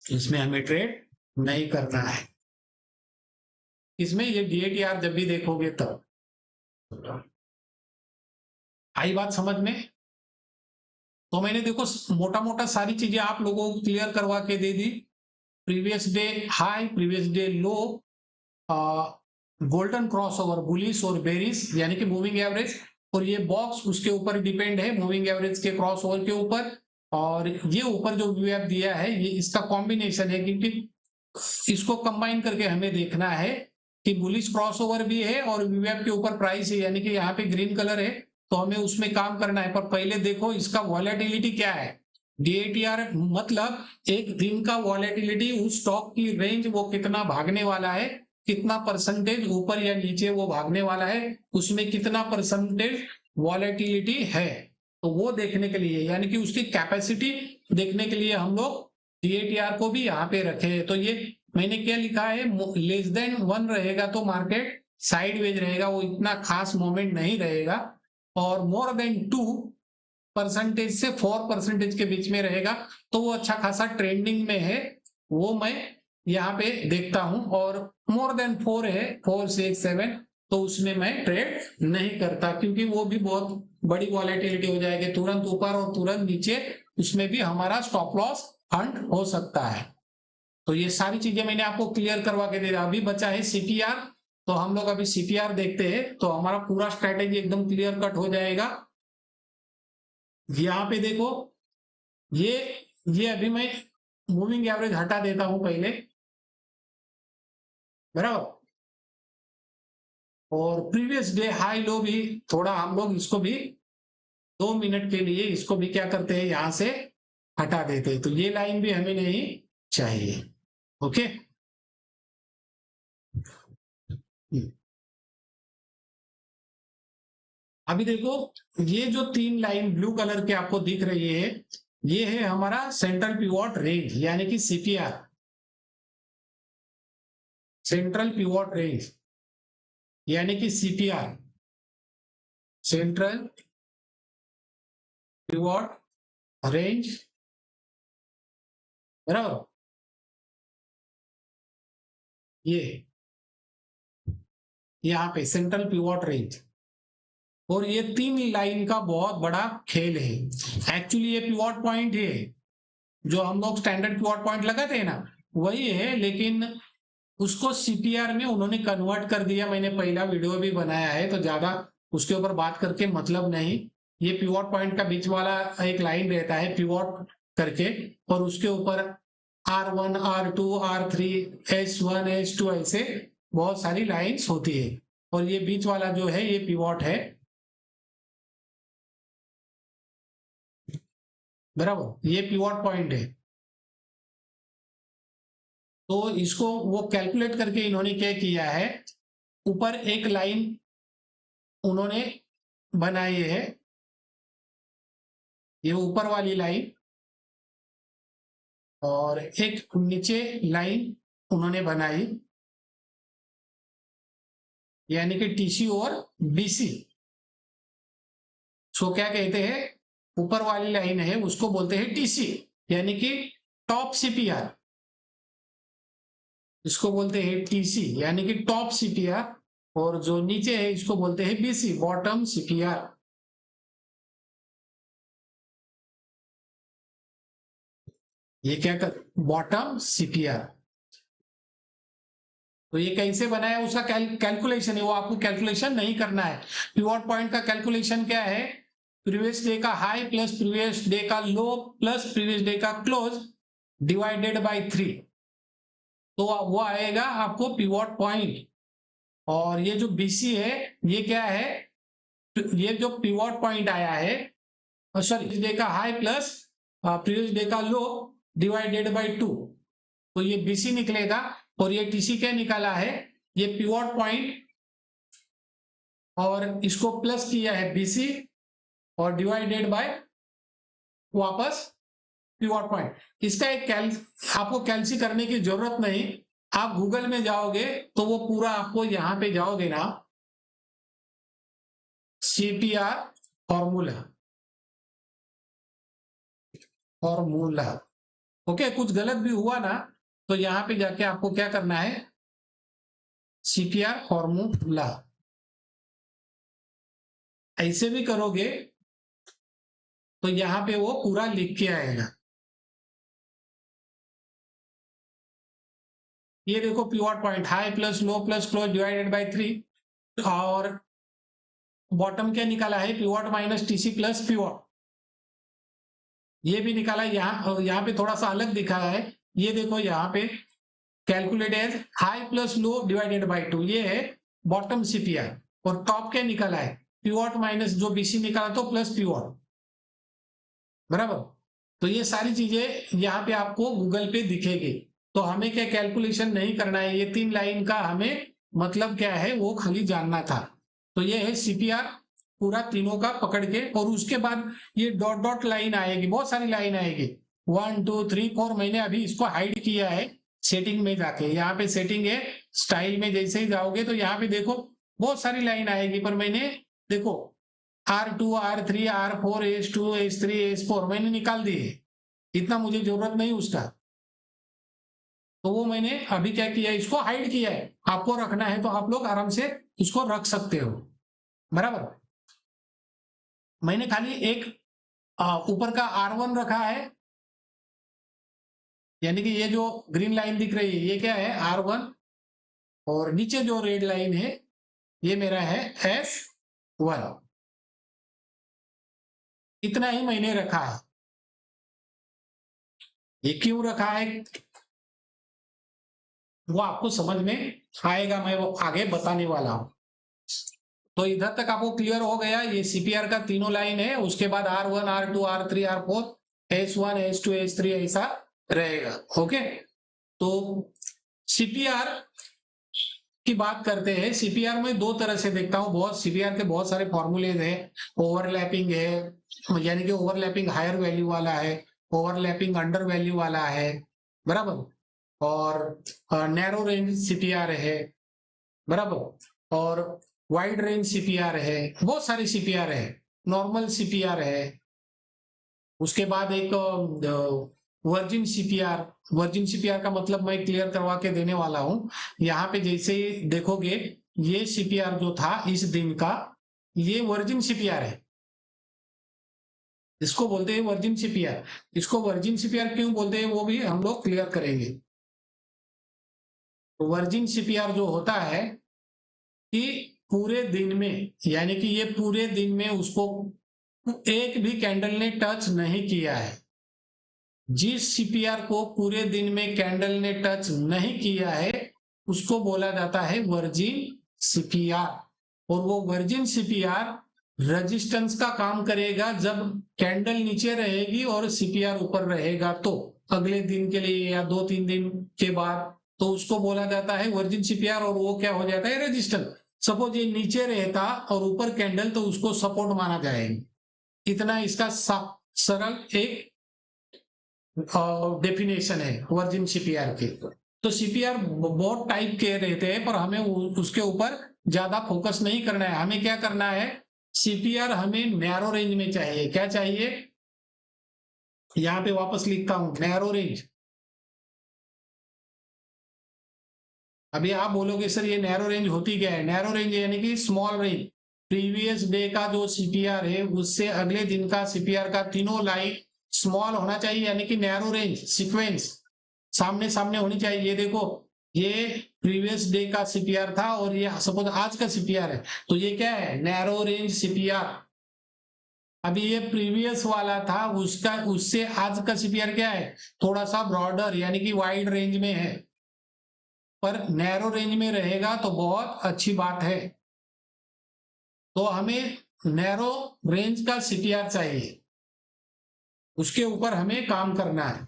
इसमें हमें ट्रेड नहीं करना है। इसमें ये DATR जब भी देखोगे तब आई बात समझ में। तो मैंने देखो मोटा मोटा सारी चीजें आप लोगों को क्लियर करवा के दे दी, previous day high, previous day low, golden crossover, bullish और बेरिश, यानी कि मूविंग एवरेज, और ये बॉक्स उसके ऊपर डिपेंड है, मूविंग एवरेज के क्रॉसओवर के ऊपर। और ये ऊपर जो वीवैप दिया है ये इसका कॉम्बिनेशन है, क्योंकि इसको कंबाइन करके हमें देखना है कि बुलिश क्रॉसओवर भी है और वीवैप के ऊपर प्राइस है, यानी कि यहाँ पे ग्रीन कलर है, तो हमें उसमें काम करना है। पर पहले देखो इसका वॉलेटिलिटी क्या है, DATR मतलब एक दिन का वॉलेटिलिटी, उस स्टॉक की रेंज वो कितना भागने वाला है, कितना परसेंटेज ऊपर या नीचे वो भागने वाला है, उसमें कितना परसेंटेज वॉलेटिलिटी है, तो वो देखने के लिए, यानी कि उसकी कैपेसिटी देखने के लिए हम लोग DATR को भी यहाँ पे रखे हैं। तो ये मैंने क्या लिखा है, लेस देन 1 रहेगा तो मार्केट साइडवेज रहेगा, वो इतना खास मोमेंट नहीं रहेगा, और मोर देन 2% से 4% के बीच में रहेगा तो वो अच्छा खासा ट्रेंडिंग में है, वो मैं यहाँ पे देखता हूं। और मोर देन 4 है, 4 6 7, तो उसमें मैं ट्रेड नहीं करता, क्योंकि वो भी बहुत बड़ी वॉलेटिलिटी हो जाएगी, तुरंत ऊपर और तुरंत नीचे, उसमें भी हमारा स्टॉप लॉस हंट हो सकता है। तो ये सारी चीजें मैंने आपको क्लियर करवा के दे दिया। अभी बचा है CTR, तो हम लोग अभी CTR देखते हैं, तो हमारा पूरा स्ट्रेटेजी एकदम क्लियर कट हो जाएगा। यहाँ पे देखो, ये अभी मैं मूविंग एवरेज हटा देता हूं पहले, बराबर, और प्रीवियस डे हाई लो भी थोड़ा हम लोग इसको भी 2 मिनट के लिए इसको भी क्या करते हैं, यहां से हटा देते हैं, तो ये लाइन भी हमें नहीं चाहिए। ओके, अभी देखो, ये जो 3 लाइन ब्लू कलर के आपको दिख रही है, ये है हमारा सेंट्रल पिवोट रेंज, यानी कि CPR, सेंट्रल पिवोट रेंज, यानी कि CPR, सेंट्रल पिवोट रेंज, बराबर, ये यहाँ पे सेंट्रल पिवोट रेंज, और ये 3 लाइन का बहुत बड़ा खेल है। एक्चुअली ये पिवोट पॉइंट है, जो हम लोग स्टैंडर्ड पिवोट पॉइंट लगाते हैं ना, वही है, लेकिन उसको CPR में उन्होंने कन्वर्ट कर दिया। मैंने पहला वीडियो भी बनाया है, तो ज्यादा उसके ऊपर बात करके मतलब नहीं। ये पिवोट पॉइंट का बीच वाला एक लाइन रहता है पिवोट करके, और उसके ऊपर R1 R2 R3 S1 S2 ऐसे बहुत सारी लाइंस होती है, और ये बीच वाला जो है ये पिवोट है, बराबर, ये पिवोट पॉइंट है। तो इसको वो कैलकुलेट करके इन्होंने क्या किया है, ऊपर एक लाइन उन्होंने बनाई है, ये ऊपर वाली लाइन, और एक नीचे लाइन उन्होंने बनाई, यानी कि TC और BC। सो क्या कहते हैं, ऊपर वाली लाइन है उसको बोलते हैं TC, यानी कि टॉप CPR, इसको बोलते हैं TC यानी कि टॉप CPR, और जो नीचे है इसको बोलते हैं BC, बॉटम CPR। ये क्या कर, बॉटम CPR। तो ये कैसे बनाया, उसका कैलकुलेशन है, वो आपको कैलकुलेशन नहीं करना है। पिवोट पॉइंट का कैलकुलेशन क्या है, प्रीवियस डे का हाई प्लस प्रीवियस डे का लो प्लस प्रीवियस डे का क्लोज डिवाइडेड बाय 3, तो वो आएगा आपको पिवोट पॉइंट। और ये जो BC है, ये क्या है, ये जो पिवोट पॉइंट आया है, सॉरी, डे का हाई प्लस प्रीवियस डे का लो डिवाइडेड बाय 2, तो ये BC निकलेगा। और ये TC क्या निकाला है, ये पिवोट पॉइंट, और इसको प्लस किया है BC, और डिवाइडेड बाय वापस पिवोट पॉइंट। इसका एक आपको कैलसी करने की जरूरत नहीं, आप गूगल में जाओगे तो वो पूरा आपको, यहां पे जाओगे ना, CPR फॉर्मूला, फॉर्मूला, ओके, कुछ गलत भी हुआ ना, तो यहां पे जाके आपको क्या करना है, CPR फॉर्मूला, ऐसे भी करोगे तो यहां पे वो पूरा लिख के आएगा। ये देखो, pivot point high plus low plus close divided by 3, और बॉटम क्या निकाला है, pivot minus TC plus pivot, ये भी निकाला। यहाँ पे थोड़ा सा अलग दिखा है, ये देखो यहाँ पे calculate as high plus low divided by 2, ये है बॉटम CPR, और टॉप क्या निकाला है, पिवोट माइनस जो BC निकाला तो प्लस पिवोट, बराबर। तो ये सारी चीजें यहाँ पे आपको गूगल पे दिखेगी। तो हमें क्या कैलकुलेशन नहीं करना है, ये 3 लाइन का हमें मतलब क्या है वो खाली जानना था। तो ये है सीपीआर पूरा तीनों का पकड़ के, और उसके बाद ये डॉट डॉट लाइन आएगी, बहुत सारी लाइन आएगी 1 2 3 4। मैंने अभी इसको हाइड किया है सेटिंग में जाके, यहाँ पे सेटिंग है स्टाइल में, जैसे ही जाओगे तो यहाँ पे देखो बहुत सारी लाइन आएगी, पर मैंने देखो R2 R3 R4 H2 H3 H4 मैंने निकाल दिए, इतना मुझे जरूरत नहीं उसका। तो वो मैंने अभी क्या किया, इसको हाइड किया है। आपको रखना है तो आप लोग आराम से इसको रख सकते हो, बराबर। मैंने खाली एक ऊपर का R1 रखा है, यानी कि ये जो ग्रीन लाइन दिख रही है ये क्या है R1, और नीचे जो रेड लाइन है ये मेरा है F1। इतना ही मैंने रखा है। ये क्यों रखा है वो आपको समझ में आएगा, मैं वो आगे बताने वाला हूं। तो इधर तक आपको क्लियर हो गया, ये सीपीआर का तीनों लाइन है, उसके बाद R1 R2 R3 R4 H1 H2 H3 ऐसा रहेगा। ओके, तो सीपीआर की बात करते हैं। सीपीआर में दो तरह से देखता हूं, बहुत सीपीआर के बहुत सारे फॉर्मूले हैं। ओवरलैपिंग है, यानी कि ओवरलैपिंग हायर वैल्यू वाला है, ओवरलैपिंग अंडर वैल्यू वाला है, बराबर। और नैरो रेंज सीपीआर है, बराबर। और वाइड रेंज सीपीआर है, बहुत सारे सीपीआर है। नॉर्मल सीपीआर है, उसके बाद एक वर्जिन सीपीआर। वर्जिन सीपीआर का मतलब मैं क्लियर करवा के देने वाला हूं। यहाँ पे जैसे देखोगे ये सीपीआर जो था इस दिन का, ये वर्जिन सीपीआर है, इसको बोलते हैं वर्जिन सीपीआर। इसको वर्जिन सीपीआर क्यों बोलते हैं वो भी हम लोग क्लियर करेंगे। वर्जिन सीपीआर जो होता है कि पूरे दिन में, यानी कि ये पूरे दिन में उसको एक भी कैंडल ने टच नहीं किया है। जिस सीपीआर को पूरे दिन में कैंडल ने टच नहीं किया है उसको बोला जाता है वर्जिन सीपीआर। और वो वर्जिन सीपीआर रेजिस्टेंस का काम करेगा जब कैंडल नीचे रहेगी और सीपीआर ऊपर रहेगा, तो अगले दिन के लिए या 2-3 दिन के बाद, तो उसको बोला जाता है वर्जिन सीपीआर। और वो क्या हो जाता है रेजिस्टेंस। सपोज ये नीचे रहता और ऊपर कैंडल, तो उसको सपोर्ट माना जाएगा। इतना इसका सरल एक डेफिनेशन है वर्जिन सीपीआर के। तो सीपीआर बहुत टाइप के रहते हैं, पर हमें उसके ऊपर ज्यादा फोकस नहीं करना है। हमें क्या करना है, सीपीआर हमें नैरो रेंज में चाहिए। क्या चाहिए, यहां पे वापस लिखता हूं नैरो रेंज। अभी आप बोलोगे सर ये नैरो रेंज होती क्या है। नैरो रेंज यानी कि स्मॉल रेंज। प्रीवियस डे का जो सीपीआर है उससे अगले दिन का सीपीआर का तीनों लाइन स्मॉल होना चाहिए, यानी कि नैरो रेंज सीक्वेंस सामने सामने होनी चाहिए। ये देखो ये प्रीवियस डे का सीपीआर था और ये सपोज आज का सीपीआर है, तो ये क्या है नैरो रेंज सीपीआर। अभी ये प्रीवियस वाला था उसका, उससे आज का सीपीआर क्या है थोड़ा सा ब्रॉडर, यानी कि वाइड रेंज में है, पर नैरो रेंज में रहेगा तो बहुत अच्छी बात है। तो हमें नैरो रेंज का सीपीआर चाहिए, उसके ऊपर हमें काम करना है।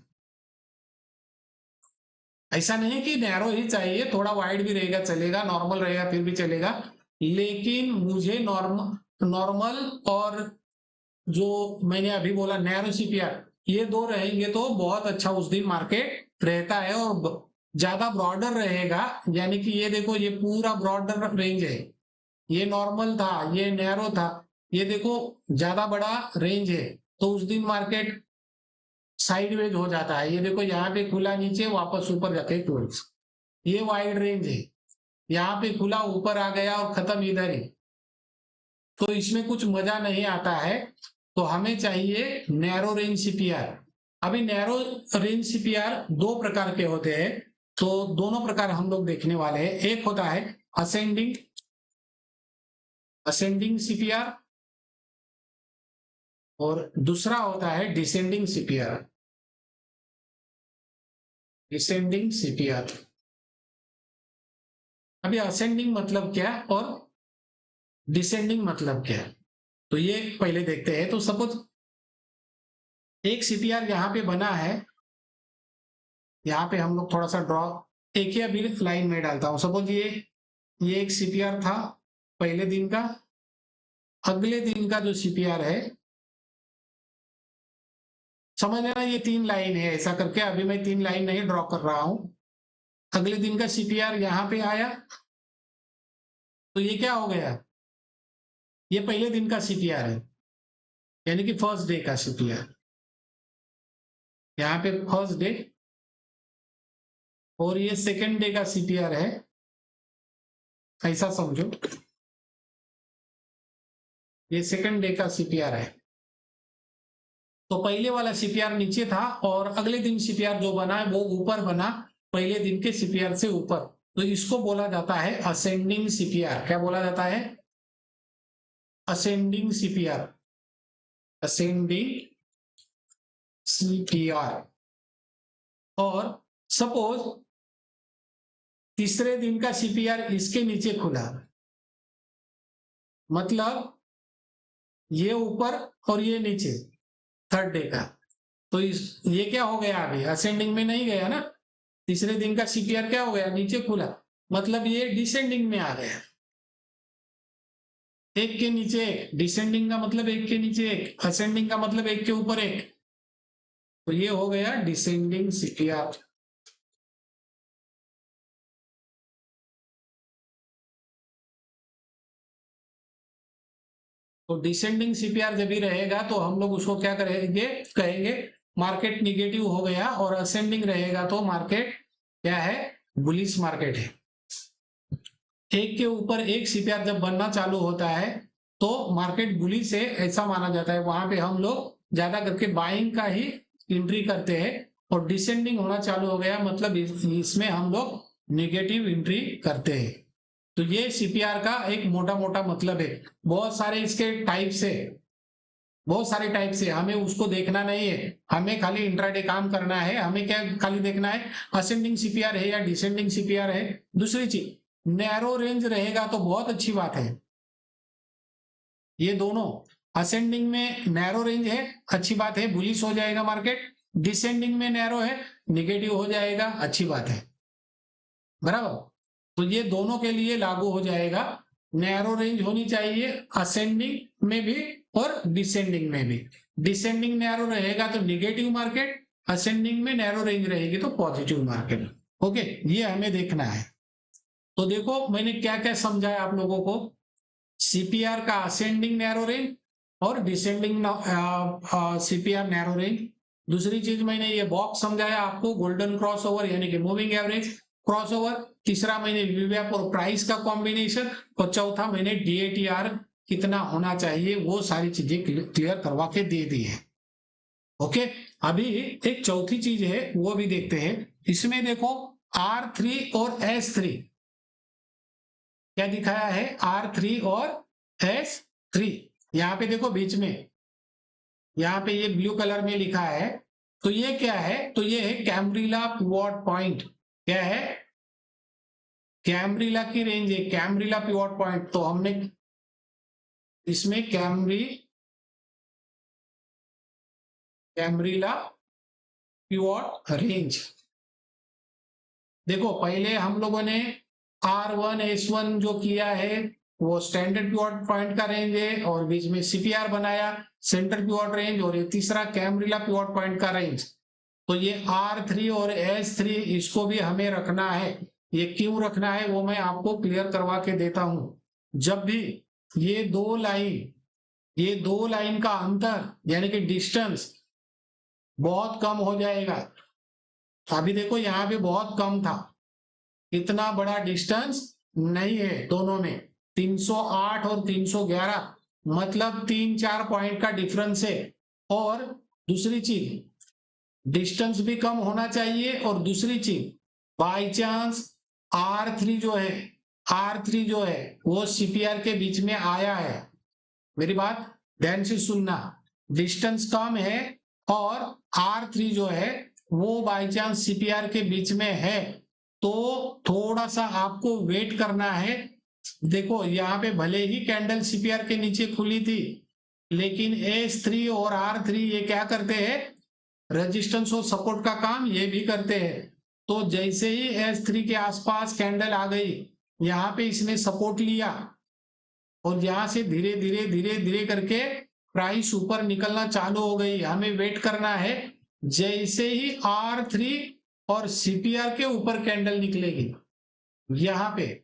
ऐसा नहीं कि नैरो ही चाहिए, थोड़ा वाइड भी रहेगा चलेगा, नॉर्मल रहेगा फिर भी चलेगा, लेकिन मुझे नॉर्मल और जो मैंने अभी बोला नैरो सीपीआर, ये दो रहेंगे तो बहुत अच्छा उस दिन मार्केट रहता है। और ज्यादा ब्रॉडर रहेगा, यानी कि ये देखो ये पूरा ब्रॉडर रेंज है, ये नॉर्मल था ये नैरो था, ये देखो ज्यादा बड़ा रेंज है, तो उस दिन मार्केट साइडवेज हो जाता है। ये देखो यहाँ पे खुला नीचे वापस ऊपर जाके क्लोज, ये वाइड रेंज है, यहाँ पे खुला ऊपर आ गया और खत्म इधर ही, तो इसमें कुछ मजा नहीं आता है। तो हमें चाहिए नैरो रेंज सीपीआर। अभी नैरो रेंज सीपीआर दो प्रकार के होते हैं, तो दोनों प्रकार हम लोग देखने वाले हैं। एक होता है असेंडिंग असेंडिंग सीपीआर और दूसरा होता है डिसेंडिंग सीपीआर। Descending CPR. अभी असेंडिंग मतलब क्या और डिसेंडिंग मतलब क्या है, तो ये पहले देखते हैं। तो सपोज एक सीपीआर यहाँ पे बना है, यहाँ पे हम लोग थोड़ा सा ड्रॉ एक ही अभी लाइन में डालता हूँ। सपोज ये एक सीपीआर था पहले दिन का। अगले दिन का जो सीपीआर है, समझ लेना ये 3 लाइन है ऐसा करके, अभी मैं 3 लाइन नहीं ड्रॉ कर रहा हूं। अगले दिन का सीपीआर यहाँ पे आया, तो ये क्या हो गया, ये पहले दिन का सीपीआर है, यानी कि फर्स्ट डे का सीपीआर। यहाँ पे फर्स्ट डे, और ये सेकेंड डे का सीपीआर है, ऐसा समझो। ये सेकेंड डे का सीपीआर है। तो पहले वाला सीपीआर नीचे था और अगले दिन सीपीआर जो बना है वो ऊपर बना, पहले दिन के सीपीआर से ऊपर। तो इसको बोला जाता है असेंडिंग सीपीआर। क्या बोला जाता है? Ascending CPR. Ascending CPR. और सपोज तीसरे दिन का सीपीआर इसके नीचे खुला, मतलब ये ऊपर और ये नीचे, थर्ड डे का, तो ये क्या हो गया, अभी असेंडिंग में नहीं गया ना। तीसरे दिन का सीपीआर क्या हो गया, नीचे खुला, मतलब ये डिसेंडिंग में आ गया। एक के नीचे एक, डिसेंडिंग का मतलब एक के नीचे एक, असेंडिंग का मतलब एक के ऊपर एक, तो ये हो गया डिसेंडिंग सीपीआर। तो डिसेंडिंग सीपीआर जब भी रहेगा तो हम लोग उसको क्या करेंगे, कहेंगे मार्केट निगेटिव हो गया, और असेंडिंग रहेगा तो मार्केट क्या है, बुलिश मार्केट है। एक के ऊपर एक सीपीआर जब बनना चालू होता है तो मार्केट बुलिश है ऐसा माना जाता है। वहां पे हम लोग ज्यादा करके बाइंग का ही एंट्री करते हैं, और डिसेंडिंग होना चालू हो गया मतलब इसमें हम लोग निगेटिव एंट्री करते हैं। तो ये सीपीआर का एक मोटा मोटा मतलब है। बहुत सारे इसके टाइप्स है, बहुत सारे टाइप से, हमें उसको देखना नहीं है, हमें खाली इंट्राडे काम करना है। हमें क्या खाली देखना है, असेंडिंग सीपीआर है या डिसेंडिंग सीपीआर है। दूसरी चीज, नैरो रेंज रहेगा तो बहुत अच्छी बात है। ये दोनों, असेंडिंग में नैरो रेंज है, अच्छी बात है, बुलिश हो जाएगा मार्केट। डिसेंडिंग में नैरो है, निगेटिव हो जाएगा, अच्छी बात है, बराबर। तो ये दोनों के लिए लागू हो जाएगा। नैरो रेंज होनी चाहिए असेंडिंग में भी और डिसेंडिंग में भी। डिसेंडिंग नैरो रहेगा तो निगेटिव मार्केट, असेंडिंग में नैरो रेंज रहेगी तो पॉजिटिव मार्केट। ओके, ये हमें देखना है। तो देखो मैंने क्या क्या समझाया आप लोगों को, सीपीआर का असेंडिंग नैरो रेंज और डिसेंडिंग सीपीआर नैरो रेंज। दूसरी चीज मैंने ये बॉक्स समझाया आपको, गोल्डन क्रॉसओवर यानी कि मूविंग एवरेज क्रॉसओवर। तीसरा मैंने वीवैप और प्राइस का कॉम्बिनेशन, और चौथा मैंने डीएटीआर कितना होना चाहिए, वो सारी चीजें क्लियर करवा के दे दी है। ओके, अभी एक चौथी चीज है वो भी देखते हैं। इसमें देखो R3 और S3 क्या दिखाया है, R3 और S3। यहाँ पे देखो बीच में, यहाँ पे ये ब्लू कलर में लिखा है, तो ये क्या है, तो ये है कैम्ब्रिला पिवोट पॉइंट। क्या है, कैम्ब्रिला की रेंज है, कैम्ब्रिला पिवोट पॉइंट। तो हमने इसमें कैम्ब्रिला पिवोट रेंज, देखो पहले हम लोगों ने R1 S1 जो किया है वो स्टैंडर्ड पिवोट पॉइंट का रेंज है, और बीच में सीपीआर बनाया सेंटर पिवोट रेंज, और ये तीसरा कैम्ब्रिला पिवोट पॉइंट का रेंज। तो ये R3 और S3 इसको भी हमें रखना है। ये क्यों रखना है वो मैं आपको क्लियर करवा के देता हूं। जब भी ये दो लाइन का अंतर यानी कि डिस्टेंस बहुत कम हो जाएगा। अभी देखो यहाँ पे बहुत कम था, इतना बड़ा डिस्टेंस नहीं है दोनों में, 308 और 311, मतलब 3-4 पॉइंट का डिफरेंस है। और दूसरी चीज डिस्टेंस भी कम होना चाहिए, और दूसरी चीज बाई चांस R3 जो है वो सीपीआर के बीच में आया है, मेरी बात ध्यान से सुनना, डिस्टेंस कम है और R3 जो है वो बाई चांस सीपीआर के बीच में है, तो थोड़ा सा आपको वेट करना है। देखो यहाँ पे भले ही कैंडल सीपीआर के नीचे खुली थी, लेकिन S3 और R3 ये क्या करते हैं, रेजिस्टेंस और सपोर्ट का काम ये भी करते हैं। तो जैसे ही S3 के आसपास कैंडल आ गई, यहाँ पे इसने सपोर्ट लिया और यहां से धीरे धीरे धीरे धीरे करके प्राइस ऊपर निकलना चालू हो गई। हमें वेट करना है, जैसे ही R3 और CPR के ऊपर कैंडल निकलेगी, यहाँ पे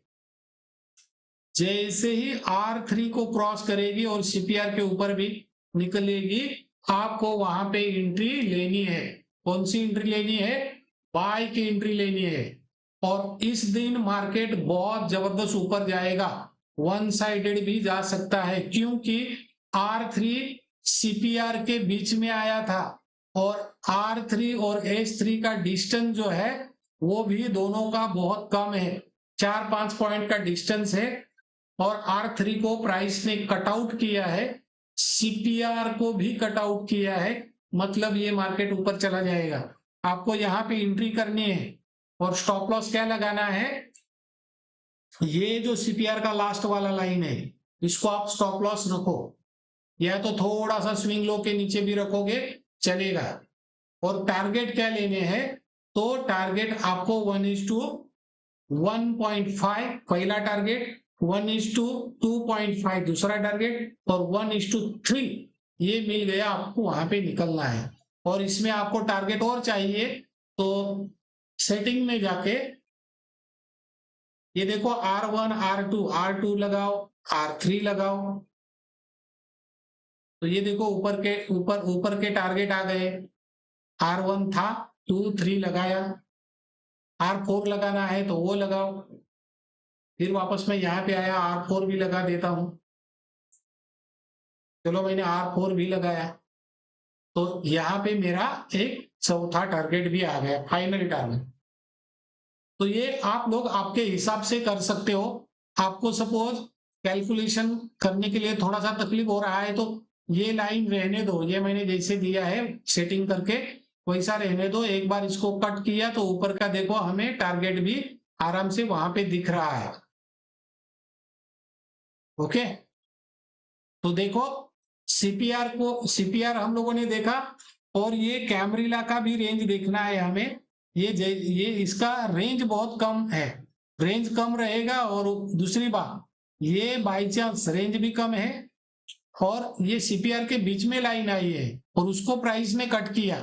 जैसे ही R3 को क्रॉस करेगी और CPR के ऊपर भी निकलेगी, आपको वहां पे एंट्री लेनी है। कौन सी एंट्री लेनी है, बाय की एंट्री लेनी है। और इस दिन मार्केट बहुत जबरदस्त ऊपर जाएगा, वन साइडेड भी जा सकता है, क्योंकि R3 CPR के बीच में आया था और R3 और S3 का डिस्टेंस जो है वो भी दोनों का बहुत कम है, 4-5 पॉइंट का डिस्टेंस है। और R3 को प्राइस ने कटआउट किया है, CPR को भी कटआउट किया है, मतलब ये मार्केट ऊपर चला जाएगा। आपको यहाँ पे एंट्री करनी है और स्टॉप लॉस क्या लगाना है, ये जो CPR का लास्ट वाला लाइन है इसको आप स्टॉप लॉस रखो, या तो थोड़ा सा स्विंग लो के नीचे भी रखोगे चलेगा। और टारगेट क्या लेने हैं, तो टारगेट आपको 1:1.5 पहला टारगेट, 1:2.5 दूसरा टारगेट और 1:3 ये मिल गया, आपको वहां पे निकलना है। और इसमें आपको टारगेट और चाहिए तो सेटिंग में जाके ये देखो R1 R2 लगाओ, R3 लगाओ, तो ये देखो ऊपर के टारगेट आ गए। R1 था, 2 3 लगाया, R4 लगाना है तो वो लगाओ, फिर वापस मैं यहाँ पे आया, R4 भी लगा देता हूं। चलो मैंने R4 भी लगाया, तो यहाँ पे मेरा एक चौथा टारगेट भी आ गया, फाइनल टारगेट। तो ये आप लोग आपके हिसाब से कर सकते हो। आपको सपोज कैलकुलेशन करने के लिए थोड़ा सा तकलीफ हो रहा है तो ये लाइन रहने दो, ये मैंने जैसे दिया है सेटिंग करके वैसा रहने दो। एक बार इसको कट किया तो ऊपर का देखो हमें टारगेट भी आराम से वहां पे दिख रहा है। ओके, तो देखो सीपीआर हम लोगों ने देखा, और ये कैमरिला का भी रेंज देखना है हमें। ये इसका रेंज बहुत कम है, रेंज कम रहेगा। और दूसरी बात, ये बाई चांस रेंज भी कम है और ये सीपीआर के बीच में लाइन आई है और उसको प्राइस ने कट किया,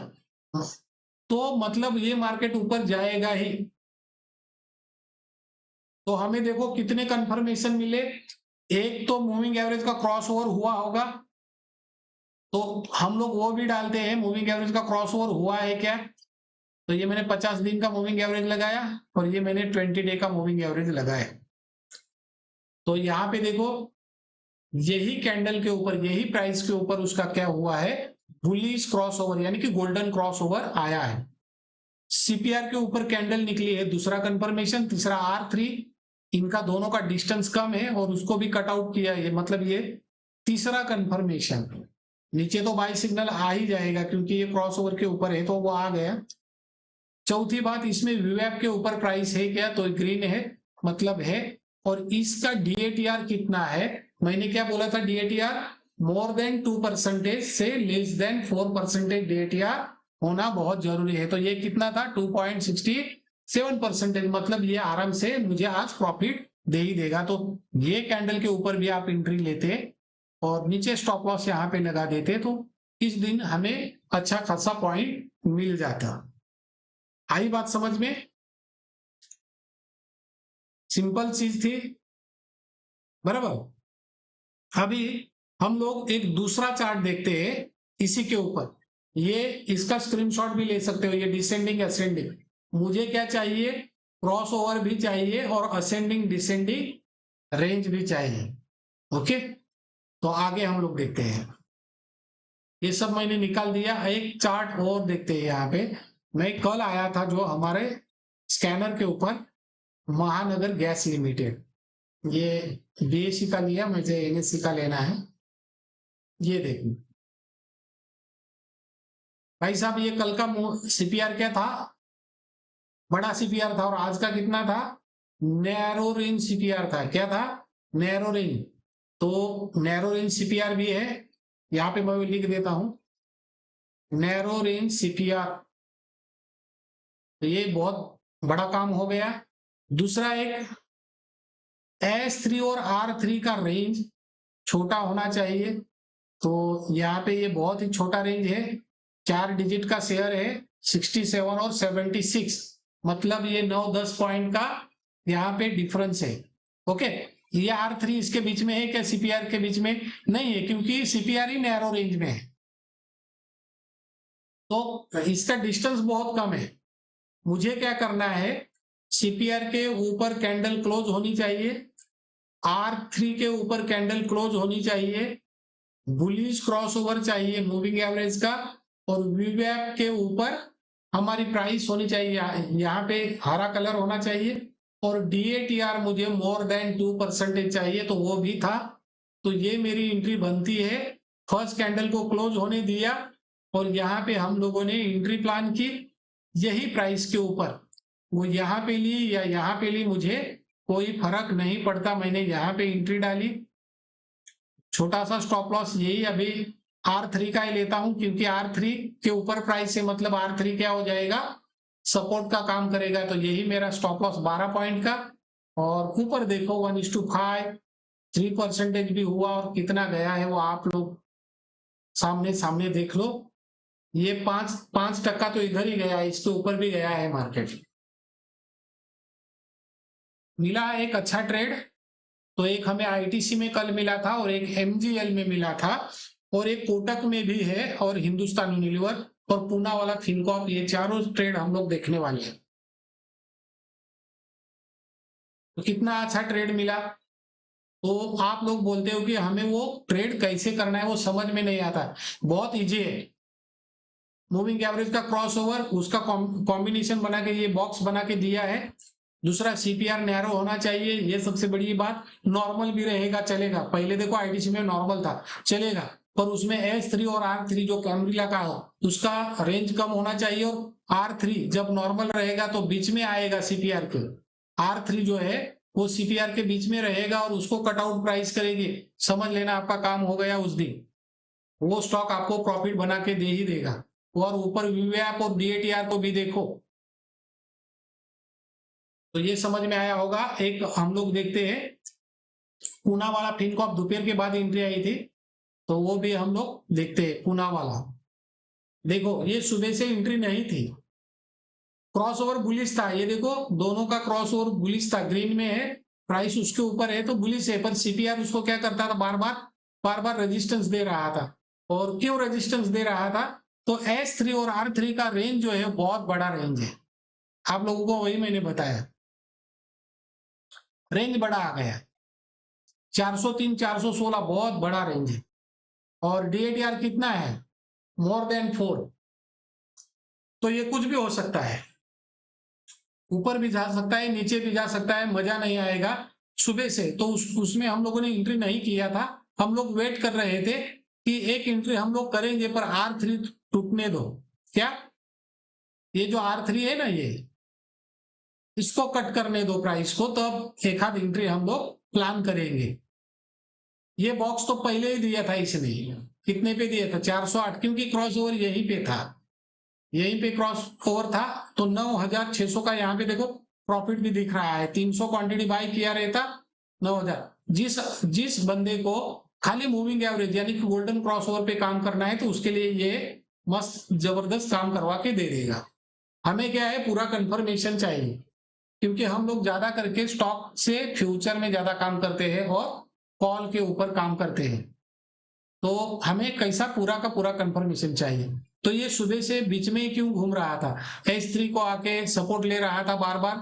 तो मतलब ये मार्केट ऊपर जाएगा ही। तो हमें देखो कितने कंफर्मेशन मिले, एक तो मूविंग एवरेज का क्रॉस ओवर हुआ होगा, तो हम लोग वो भी डालते हैं मूविंग एवरेज का क्रॉस ओवर हुआ है क्या। तो ये मैंने 50 दिन का मूविंग एवरेज लगाया और ये मैंने 20 डे का मूविंग एवरेज लगाया। तो यहाँ पे देखो यही कैंडल के ऊपर, यही प्राइस के ऊपर उसका क्या हुआ है, बुलिश क्रॉस ओवर यानी कि गोल्डन क्रॉस ओवर आया है। सीपीआर के ऊपर कैंडल निकली है, दूसरा कंफर्मेशन। तीसरा R3, इनका दोनों का डिस्टेंस कम है और उसको भी कट आउट किया है, मतलब ये तीसरा कंफर्मेशन। नीचे तो बाई सिग्नल आ ही जाएगा क्योंकि ये क्रॉस ओवर के ऊपर है, तो वो आ गया। चौथी बात, इसमें वीवैप के ऊपर प्राइस है क्या, तो ग्रीन है, मतलब है। और इसका DATR कितना है, मैंने क्या बोला था, DATR मोर देन 2% से लेस देन 4% DATR होना बहुत जरूरी है। तो ये कितना था, 2.67%, मतलब ये आराम से मुझे आज प्रॉफिट दे ही देगा। तो ये कैंडल के ऊपर भी आप एंट्री लेते और नीचे स्टॉप लॉस यहाँ पे लगा देते तो इस दिन हमें अच्छा खासा पॉइंट मिल जाता। आई बात समझ में, सिंपल चीज थी, बराबर। अभी हम लोग एक दूसरा चार्ट देखते हैं इसी के ऊपर, ये इसका स्क्रीनशॉट भी ले सकते हो। ये डिसेंडिंग असेंडिंग, मुझे क्या चाहिए, क्रॉस ओवर भी चाहिए और असेंडिंग डिसेंडिंग रेंज भी चाहिए। ओके, तो आगे हम लोग देखते हैं। ये सब मैंने निकाल दिया। एक चार्ट और देखते हैं यहाँ पे। मैं कल आया था जो हमारे स्कैनर के ऊपर, महानगर गैस लिमिटेड, ये BSE का लिया, मुझे NSE का लेना है। ये देखिए भाई साहब, ये कल का CPR क्या था, बड़ा CPR था, और आज का कितना था, नैरो रेंज CPR था। क्या था, नैरो रेंज। तो नैरो रेंज CPR भी है, यहाँ पे मैं लिख देता हूं नैरो रेंज सीपीआर। तो ये बहुत बड़ा काम हो गया। दूसरा एक S3 और R3 का रेंज छोटा होना चाहिए। तो यहाँ पे ये बहुत ही छोटा रेंज है, 4 डिजिट का शेयर है, 67 और 76, मतलब ये 9-10 पॉइंट का यहाँ पे डिफरेंस है। ओके, ये R3 इसके बीच में है क्या सीपीआर के बीच में? नहीं है, क्योंकि सीपीआर ही नैरो रेंज में है, तो इसका डिस्टेंस बहुत कम है। मुझे क्या करना है, सीपीआर के ऊपर कैंडल क्लोज होनी चाहिए, R3 के ऊपर कैंडल क्लोज होनी चाहिए, बुलिश क्रॉसओवर चाहिए मूविंग एवरेज का, और वीवैप के ऊपर हमारी प्राइस होनी चाहिए, यहाँ पे हरा कलर होना चाहिए, और DATR मुझे मोर देन 2% चाहिए, तो वो भी था। तो ये मेरी एंट्री बनती है। फर्स्ट कैंडल को क्लोज होने दिया और यहाँ पे हम लोगों ने एंट्री प्लान की, यही प्राइस के ऊपर, वो यहाँ पे ली या यहाँ पे ली मुझे कोई फर्क नहीं पड़ता, मैंने यहाँ पे एंट्री डाली। छोटा सा स्टॉप लॉस यही अभी R3 का ही लेता हूं, क्योंकि R3 के ऊपर प्राइस है, मतलब R3 क्या हो जाएगा, सपोर्ट का काम करेगा। तो यही मेरा स्टॉप लॉस 12 पॉइंट का। और ऊपर देखो 1:5 3% भी हुआ, और कितना गया है वो आप लोग सामने सामने देख लो। ये 5% तो इधर ही गया है, इसके ऊपर भी गया है मार्केट। मिला एक अच्छा ट्रेड। तो एक हमें आईटीसी में कल मिला था, और एक MGL में मिला था, और एक कोटक में भी है, और हिंदुस्तान यूनिलीवर और पूना वाला फिनकॉर्प, ये चारों ट्रेड हम लोग देखने वाले हैं। तो कितना अच्छा ट्रेड मिला। तो आप लोग बोलते हो कि हमें वो ट्रेड कैसे करना है, वो समझ में नहीं आता। बहुत इजी है। मूविंग एवरेज का क्रॉसओवर, उसका कॉम्बिनेशन बना के ये बॉक्स बना के दिया है। दूसरा सीपीआर नैरो होना चाहिए, ये सबसे बड़ी बात। नॉर्मल भी रहेगा चलेगा, पहले देखो आईटीसी में नॉर्मल था चलेगा, पर उसमें S3 और R3 जो कैमरिला का हो उसका रेंज कम होना चाहिए, और R3 जब नॉर्मल रहेगा तो बीच में आएगा सीपीआर के। R3 जो है वो सीपीआर के बीच में रहेगा और उसको कटआउट प्राइस करेगी, समझ लेना आपका काम हो गया उस दिन। वो स्टॉक आपको प्रॉफिट बना के दे ही देगा। और ऊपर वीवैप और DATR को भी देखो, तो ये समझ में आया होगा। एक हम लोग देखते हैं पूना वाला फिनकॉर्प, दोपहर के बाद एंट्री आई थी, तो वो भी हम लोग देखते हैं। पूना वाला देखो, ये सुबह से एंट्री नहीं थी, क्रॉसओवर बुलिश था, ये देखो दोनों का क्रॉसओवर बुलिश था, ग्रीन में है, प्राइस उसके ऊपर है तो बुलिश है, पर सीपीआर उसको क्या करता था, बार बार रेजिस्टेंस दे रहा था। और क्यों रेजिस्टेंस दे रहा था, तो S3 और R3 का रेंज जो है बहुत बड़ा रेंज है, आप लोगों को वही मैंने बताया, रेंज बड़ा आ गया, 403 416 बहुत बड़ा रेंज है। और DATR कितना है, मोर देन 4, तो ये कुछ भी हो सकता है, ऊपर भी जा सकता है नीचे भी जा सकता है, मजा नहीं आएगा। सुबह से तो उसमें हम लोगों ने एंट्री नहीं किया था, हम लोग वेट कर रहे थे कि एक एंट्री हम लोग करेंगे, पर R3 टूटने दो। क्या ये जो R3 है ना, ये इसको कट करने दो प्राइस को, तब एक आध एंट्री हम लोग प्लान करेंगे। ये बॉक्स तो पहले ही दिया था इसने, कितने पे दिया था, 408, क्योंकि क्रॉस ओवर यहीं पे था, यहीं पे क्रॉस ओवर था। तो 9,600 का यहाँ पे देखो प्रॉफिट भी दिख रहा है, 300 क्वांटिटी बाय किया रहता 9,000। जिस जिस बंदे को खाली मूविंग एवरेज यानी कि गोल्डन क्रॉस ओवर पे काम करना है, तो उसके लिए ये मस्त जबरदस्त काम करवा के दे देगा। हमें क्या है, पूरा कंफर्मेशन चाहिए, क्योंकि हम लोग ज्यादा करके स्टॉक से फ्यूचर में ज्यादा काम करते हैं और कॉल के ऊपर काम करते हैं, तो हमें कैसा पूरा का पूरा कंफर्मेशन चाहिए। तो ये सुबह से बीच में ही क्यों घूम रहा था, S3 को आके सपोर्ट ले रहा था बार बार,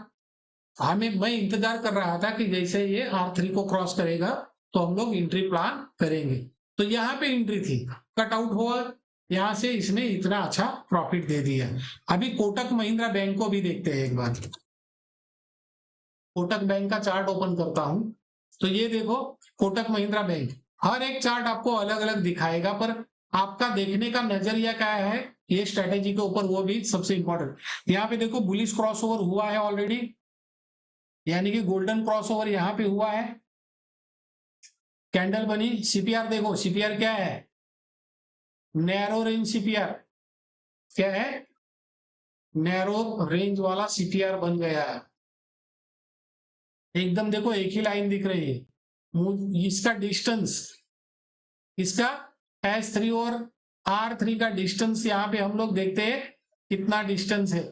मैं इंतजार कर रहा था कि जैसे ये R3 को क्रॉस करेगा तो हम लोग एंट्री प्लान करेंगे। तो यहाँ पे एंट्री थी, कटआउट हुआ, यहाँ से इसने इतना अच्छा प्रॉफिट दे दिया। अभी कोटक महिंद्रा बैंक को भी देखते हैं एक बार, कोटक बैंक का चार्ट ओपन करता हूं। तो ये देखो कोटक महिंद्रा बैंक, हर एक चार्ट आपको अलग अलग दिखाएगा, पर आपका देखने का नजरिया क्या है ये स्ट्रेटेजी के ऊपर, वो भी सबसे इंपॉर्टेंट। यहाँ पे देखो बुलिश क्रॉसओवर हुआ है ऑलरेडी, यानी कि गोल्डन क्रॉसओवर यहाँ पे हुआ है, कैंडल बनी। सीपीआर देखो, सीपीआर क्या है, नैरो रेंज सीपीआर क्या है, नैरो रेंज वाला सीपीआर बन गया है एकदम। देखो एक ही लाइन दिख रही है। इसका डिस्टेंस, इसका S3 और R3 का डिस्टेंस यहाँ पे हम लोग देखते हैं कितना डिस्टेंस है,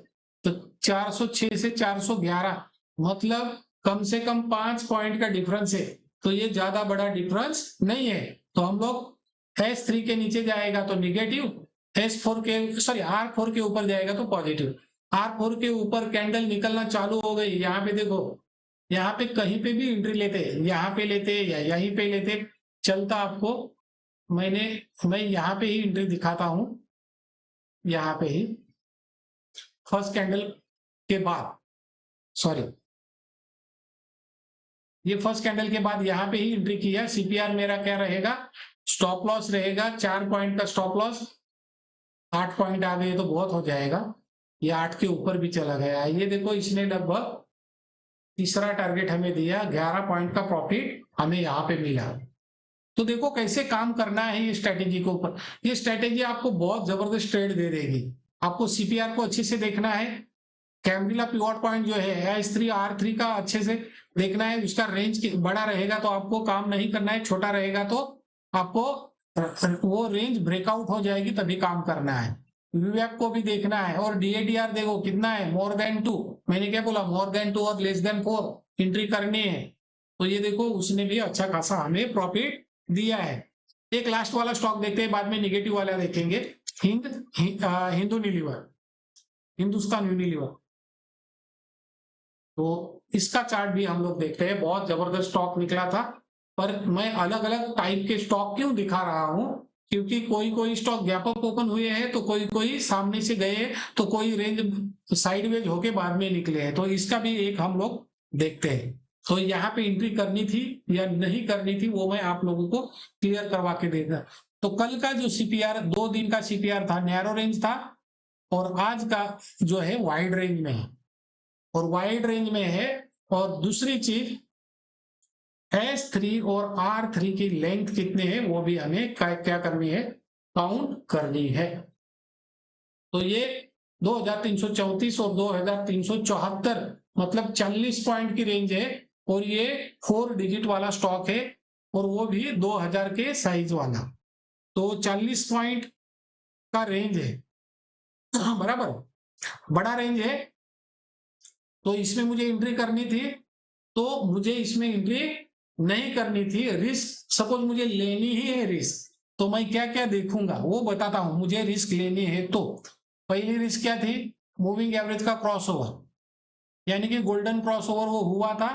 तो 406 से 411, मतलब कम से कम 5 पॉइंट का डिफरेंस है। तो ये ज्यादा बड़ा डिफरेंस नहीं है। तो हम लोग S3 के नीचे जाएगा तो निगेटिव, S4 के सॉरी R4 के ऊपर जाएगा तो पॉजिटिव। R4 के ऊपर कैंडल निकलना चालू हो गई। यहाँ पे देखो, यहाँ पे कहीं पे भी एंट्री लेते, यहाँ पे लेते या यहीं पे लेते चलता आपको। मैं यहाँ पे ही एंट्री दिखाता हूं, यहाँ पे ही फर्स्ट कैंडल के बाद, सॉरी ये फर्स्ट कैंडल के बाद यहाँ पे ही एंट्री किया। सीपीआर मेरा क्या रहेगा, स्टॉप लॉस रहेगा 4 पॉइंट का स्टॉप लॉस। 8 पॉइंट आ गए तो बहुत हो जाएगा, ये 8 के ऊपर भी चला गया। ये देखो इसने लगभग तीसरा टारगेट हमें दिया, 11 पॉइंट का प्रॉफिट हमें यहाँ पे मिला। तो देखो कैसे काम करना है ये स्ट्रेटेजी के ऊपर। ये स्ट्रेटेजी आपको बहुत जबरदस्त ट्रेड दे देगी। आपको सीपीआर को अच्छे से देखना है, कैमरिला पिवट पॉइंट जो है S3 R3 का अच्छे से देखना है। उसका रेंज बड़ा रहेगा तो आपको काम नहीं करना है, छोटा रहेगा तो आपको वो रेंज ब्रेकआउट हो जाएगी तभी काम करना है। वीवैप को भी देखना है, और DATR देखो कितना है, मोर देन 2। मैंने क्या बोला, मोर देन 2 और लेस देन 4 एंट्री करनी है। तो ये देखो उसने भी अच्छा खासा हमें प्रॉफिट दिया है। एक लास्ट वाला स्टॉक देखते हैं, बाद में निगेटिव वाला देखेंगे। Hindu Unilever, Hindustan Unilever. तो इसका चार्ट भी हम लोग देखते हैं, बहुत जबरदस्त स्टॉक निकला था। पर मैं अलग अलग टाइप के स्टॉक क्यों दिखा रहा हूं, क्योंकि कोई कोई स्टॉक व्यापक ओपन हुए हैं, तो कोई कोई सामने से गए, तो कोई रेंज साइडवेज होके बाद में निकले हैं। तो इसका भी एक हम लोग देखते हैं। तो यहाँ पे एंट्री करनी थी या नहीं करनी थी वो मैं आप लोगों को क्लियर करवा के देगा। तो कल का जो सीपीआर, 2 दिन का सीपीआर था, नैरो रेंज था, और आज का जो है वाइड रेंज में है, और वाइड रेंज में है। और दूसरी चीज S3 और R3 की लेंथ कितने हैं वो भी हमें क्या करनी है, काउंट करनी है। तो ये 2334 और 2374, मतलब 40 पॉइंट की रेंज है, और ये 4 डिजिट वाला स्टॉक है, और वो भी 2000 के साइज वाला। तो 40 पॉइंट का रेंज है, बराबर बड़ा रेंज है। तो इसमें मुझे एंट्री करनी थी, तो मुझे इसमें एंट्री नहीं करनी थी। रिस्क सपोज मुझे लेनी ही है रिस्क, तो मैं क्या क्या देखूंगा वो बताता हूं। मुझे रिस्क लेनी है तो पहली रिस्क क्या थी, मूविंग एवरेज का क्रॉसओवर, यानी कि गोल्डन क्रॉसओवर वो हुआ था,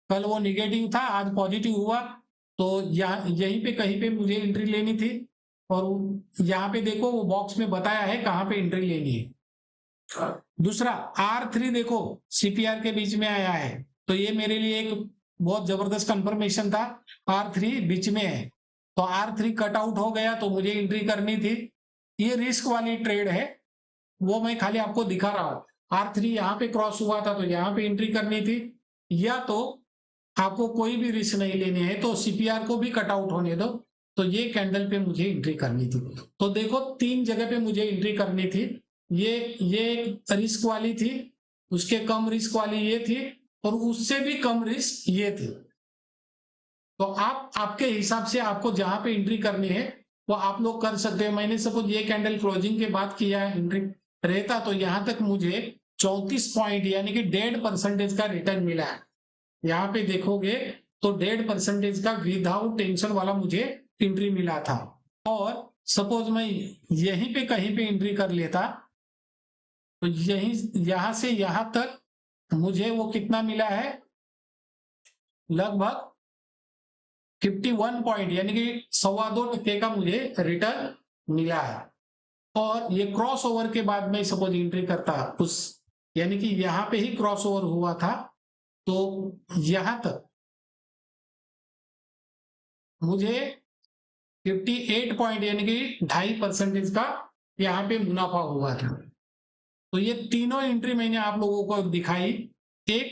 कल वो निगेटिव था, आज पॉजिटिव हुआ। तो यहाँ यहीं पे कहीं पे मुझे एंट्री लेनी थी, और यहाँ पे देखो वो बॉक्स में बताया है कहाँ पे एंट्री लेनी है। दूसरा R3 देखो सीपीआर के बीच में आया है, तो ये मेरे लिए एक बहुत जबरदस्त कंफर्मेशन था, R3 बीच में है। तो R3 कट आउट हो गया तो मुझे एंट्री करनी थी। ये रिस्क वाली ट्रेड है, वो मैं खाली आपको दिखा रहा हूँ। R3 यहाँ पे क्रॉस हुआ था तो यहाँ पे एंट्री करनी थी, या तो आपको कोई भी रिस्क नहीं लेनी है तो सीपीआर को भी कट आउट होने दो, तो ये कैंडल पे मुझे एंट्री करनी थी। तो देखो 3 जगह पे मुझे एंट्री करनी थी। ये एक रिस्क वाली थी, उसके कम रिस्क वाली ये थी, और उससे भी कम रिस्क ये थी। तो आप आपके हिसाब से आपको जहां पे एंट्री करनी है वो आप लोग कर सकते हैं। मैंने सपोज ये कैंडल क्लोजिंग के बाद किया है, एंट्री रहता तो यहां तक मुझे 34 पॉइंट यानी कि 1.5% का रिटर्न मिला है। यहाँ पे देखोगे तो 1.5% का विदाउट टेंशन वाला मुझे एंट्री मिला था। और सपोज मैं यहीं पे कहीं पे एंट्री कर लेता तो यहां से यहां तक मुझे वो कितना मिला है, लगभग 51 पॉइंट यानी कि 2.25% का मुझे रिटर्न मिला है। और ये क्रॉस ओवर के बाद में सपोज एंट्री करता उस, यानी कि यहां पे ही क्रॉस ओवर हुआ था, तो यहां तक मुझे 58 पॉइंट यानी कि 2.5% का यहाँ पे मुनाफा हुआ था। तो ये तीनों एंट्री मैंने आप लोगों को दिखाई, एक